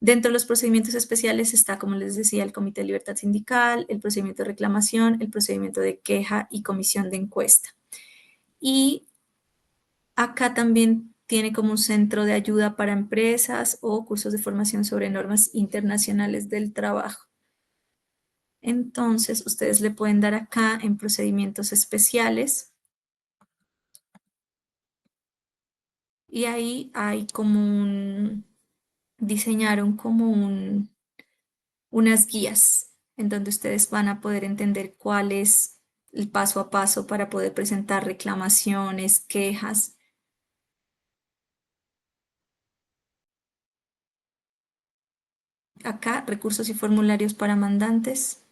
Dentro de los procedimientos especiales está, como les decía, el Comité de Libertad Sindical, el procedimiento de reclamación, el procedimiento de queja y comisión de encuesta. Y acá también tiene como un centro de ayuda para empresas o cursos de formación sobre normas internacionales del trabajo. Entonces, ustedes le pueden dar acá en procedimientos especiales. Y ahí hay como diseñaron como unas guías en donde ustedes van a poder entender cuál es el paso a paso para poder presentar reclamaciones, quejas. Acá, recursos y formularios para mandantes.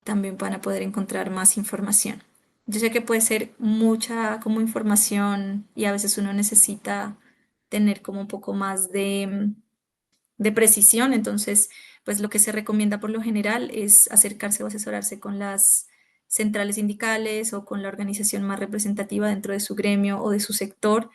También van a poder encontrar más información. Yo sé que puede ser mucha como información y a veces uno necesita tener como un poco más de precisión, entonces pues lo que se recomienda por lo general es acercarse o asesorarse con las centrales sindicales o con la organización más representativa dentro de su gremio o de su sector.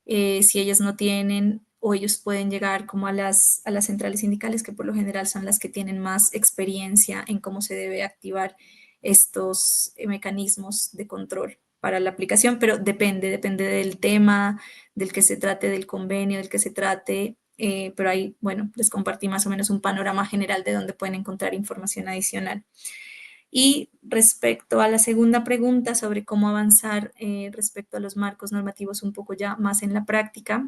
Si ellas no tienen o ellos pueden llegar como a las centrales sindicales, que por lo general son las que tienen más experiencia en cómo se debe activar estos mecanismos de control para la aplicación, pero depende del tema, del que se trate, del convenio, del que se trate, pero ahí, bueno, les compartí más o menos un panorama general de dónde pueden encontrar información adicional. Y respecto a la segunda pregunta sobre cómo avanzar respecto a los marcos normativos un poco ya más en la práctica,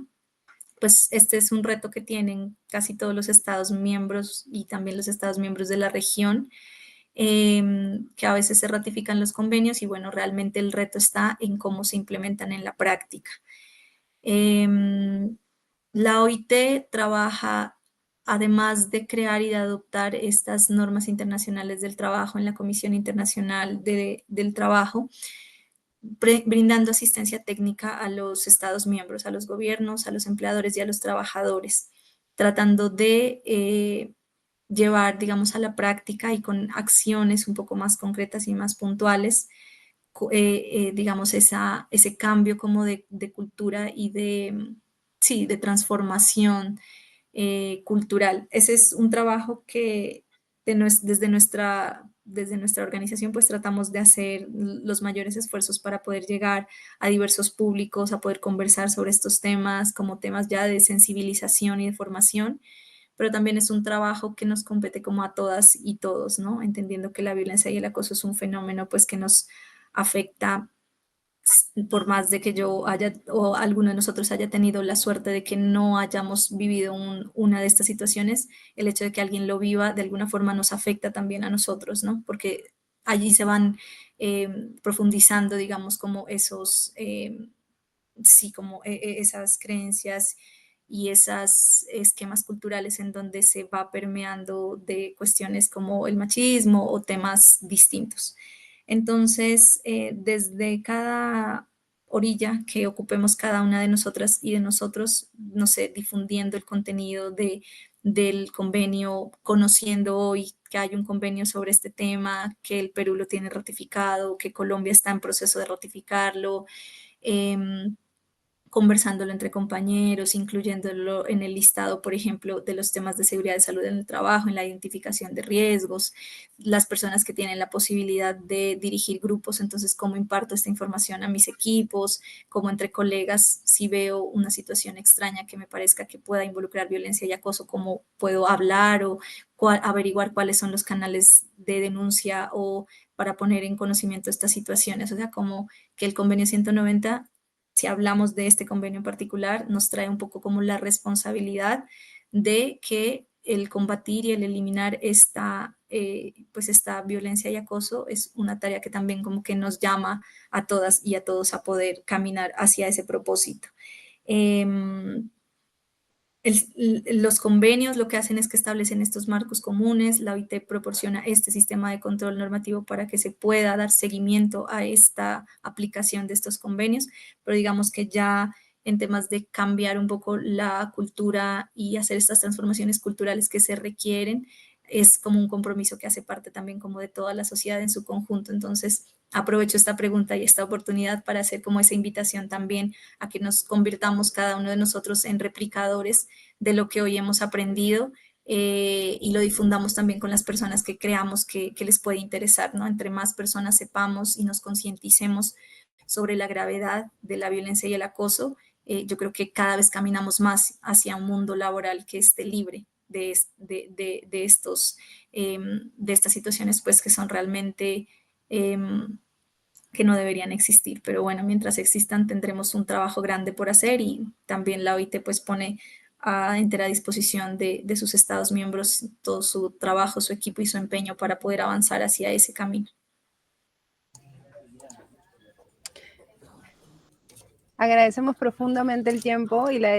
pues este es un reto que tienen casi todos los estados miembros y también los estados miembros de la región, que a veces se ratifican los convenios y bueno, realmente el reto está en cómo se implementan en la práctica. La OIT trabaja, además de crear y de adoptar estas normas internacionales del trabajo en la Comisión Internacional del Trabajo, brindando asistencia técnica a los Estados miembros, a los gobiernos, a los empleadores y a los trabajadores, tratando de llevar, digamos, a la práctica y con acciones un poco más concretas y más puntuales, digamos, ese cambio como de cultura y sí, de transformación cultural. Ese es un trabajo que desde nuestra organización pues tratamos de hacer los mayores esfuerzos para poder llegar a diversos públicos, a poder conversar sobre estos temas como temas ya de sensibilización y de formación, pero también es un trabajo que nos compete como a todas y todos, ¿no? Entendiendo que la violencia y el acoso es un fenómeno pues que nos afecta por más de que yo haya o alguno de nosotros haya tenido la suerte de que no hayamos vivido una de estas situaciones, el hecho de que alguien lo viva de alguna forma nos afecta también a nosotros, ¿no? Porque allí se van profundizando, digamos, como esos, sí, como esas creencias y esos esquemas culturales en donde se va permeando de cuestiones como el machismo o temas distintos. Entonces, desde cada orilla que ocupemos cada una de nosotras y de nosotros, no sé, difundiendo el contenido del convenio, conociendo hoy que hay un convenio sobre este tema, que el Perú lo tiene ratificado, que Colombia está en proceso de ratificarlo, conversándolo entre compañeros, incluyéndolo en el listado, por ejemplo, de los temas de seguridad y salud en el trabajo, en la identificación de riesgos, las personas que tienen la posibilidad de dirigir grupos, entonces cómo imparto esta información a mis equipos, cómo entre colegas, si veo una situación extraña que me parezca que pueda involucrar violencia y acoso, cómo puedo hablar o averiguar cuáles son los canales de denuncia o para poner en conocimiento estas situaciones, o sea, como que el convenio 190, si hablamos de este convenio en particular, nos trae un poco como la responsabilidad de que el combatir y el eliminar pues esta violencia y acoso es una tarea que también como que nos llama a todas y a todos a poder caminar hacia ese propósito. Los convenios lo que hacen es que establecen estos marcos comunes, la OIT proporciona este sistema de control normativo para que se pueda dar seguimiento a esta aplicación de estos convenios, pero digamos que ya en temas de cambiar un poco la cultura y hacer estas transformaciones culturales que se requieren, es como un compromiso que hace parte también como de toda la sociedad en su conjunto. Entonces, aprovecho esta pregunta y esta oportunidad para hacer como esa invitación también a que nos convirtamos cada uno de nosotros en replicadores de lo que hoy hemos aprendido y lo difundamos también con las personas que creamos que les puede interesar, ¿no? Entre más personas sepamos y nos concienticemos sobre la gravedad de la violencia y el acoso, yo creo que cada vez caminamos más hacia un mundo laboral que esté libre de estas situaciones, pues que son realmente que no deberían existir. Pero bueno, mientras existan tendremos un trabajo grande por hacer y también la OIT pues pone a entera disposición de sus Estados miembros todo su trabajo, su equipo y su empeño para poder avanzar hacia ese camino. Agradecemos profundamente el tiempo y la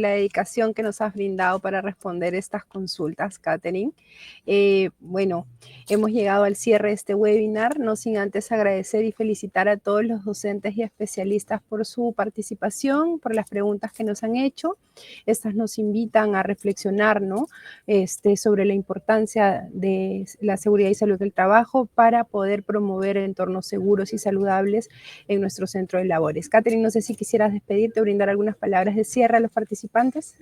dedicación que nos has brindado para responder estas consultas, Catherine. Bueno, hemos llegado al cierre de este webinar, no sin antes agradecer y felicitar a todos los docentes y especialistas por su participación, por las preguntas que nos han hecho. Estas nos invitan a reflexionar, ¿no? Sobre la importancia de la seguridad y salud del trabajo para poder promover entornos seguros y saludables en nuestro centro de labores. Catherine, no sé si quisieras despedirte o brindar algunas palabras de cierre a los participantes.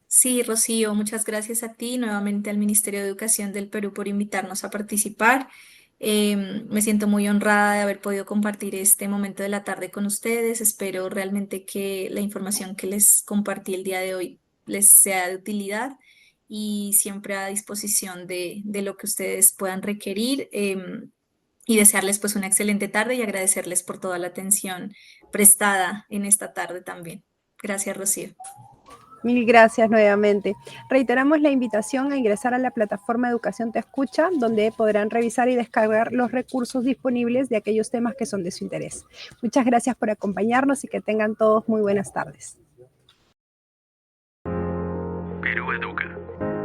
Sí, Rocío, muchas gracias a ti, nuevamente al Ministerio de Educación del Perú por invitarnos a participar. Me siento muy honrada de haber podido compartir este momento de la tarde con ustedes. Espero realmente que la información que les compartí el día de hoy les sea de utilidad y siempre a disposición de lo que ustedes puedan requerir. Y desearles pues una excelente tarde y agradecerles por toda la atención prestada en esta tarde también. Gracias, Rocío. Mil gracias nuevamente. Reiteramos la invitación a ingresar a la plataforma Educación Te Escucha, donde podrán revisar y descargar los recursos disponibles de aquellos temas que son de su interés. Muchas gracias por acompañarnos y que tengan todos muy buenas tardes. Perú Educa.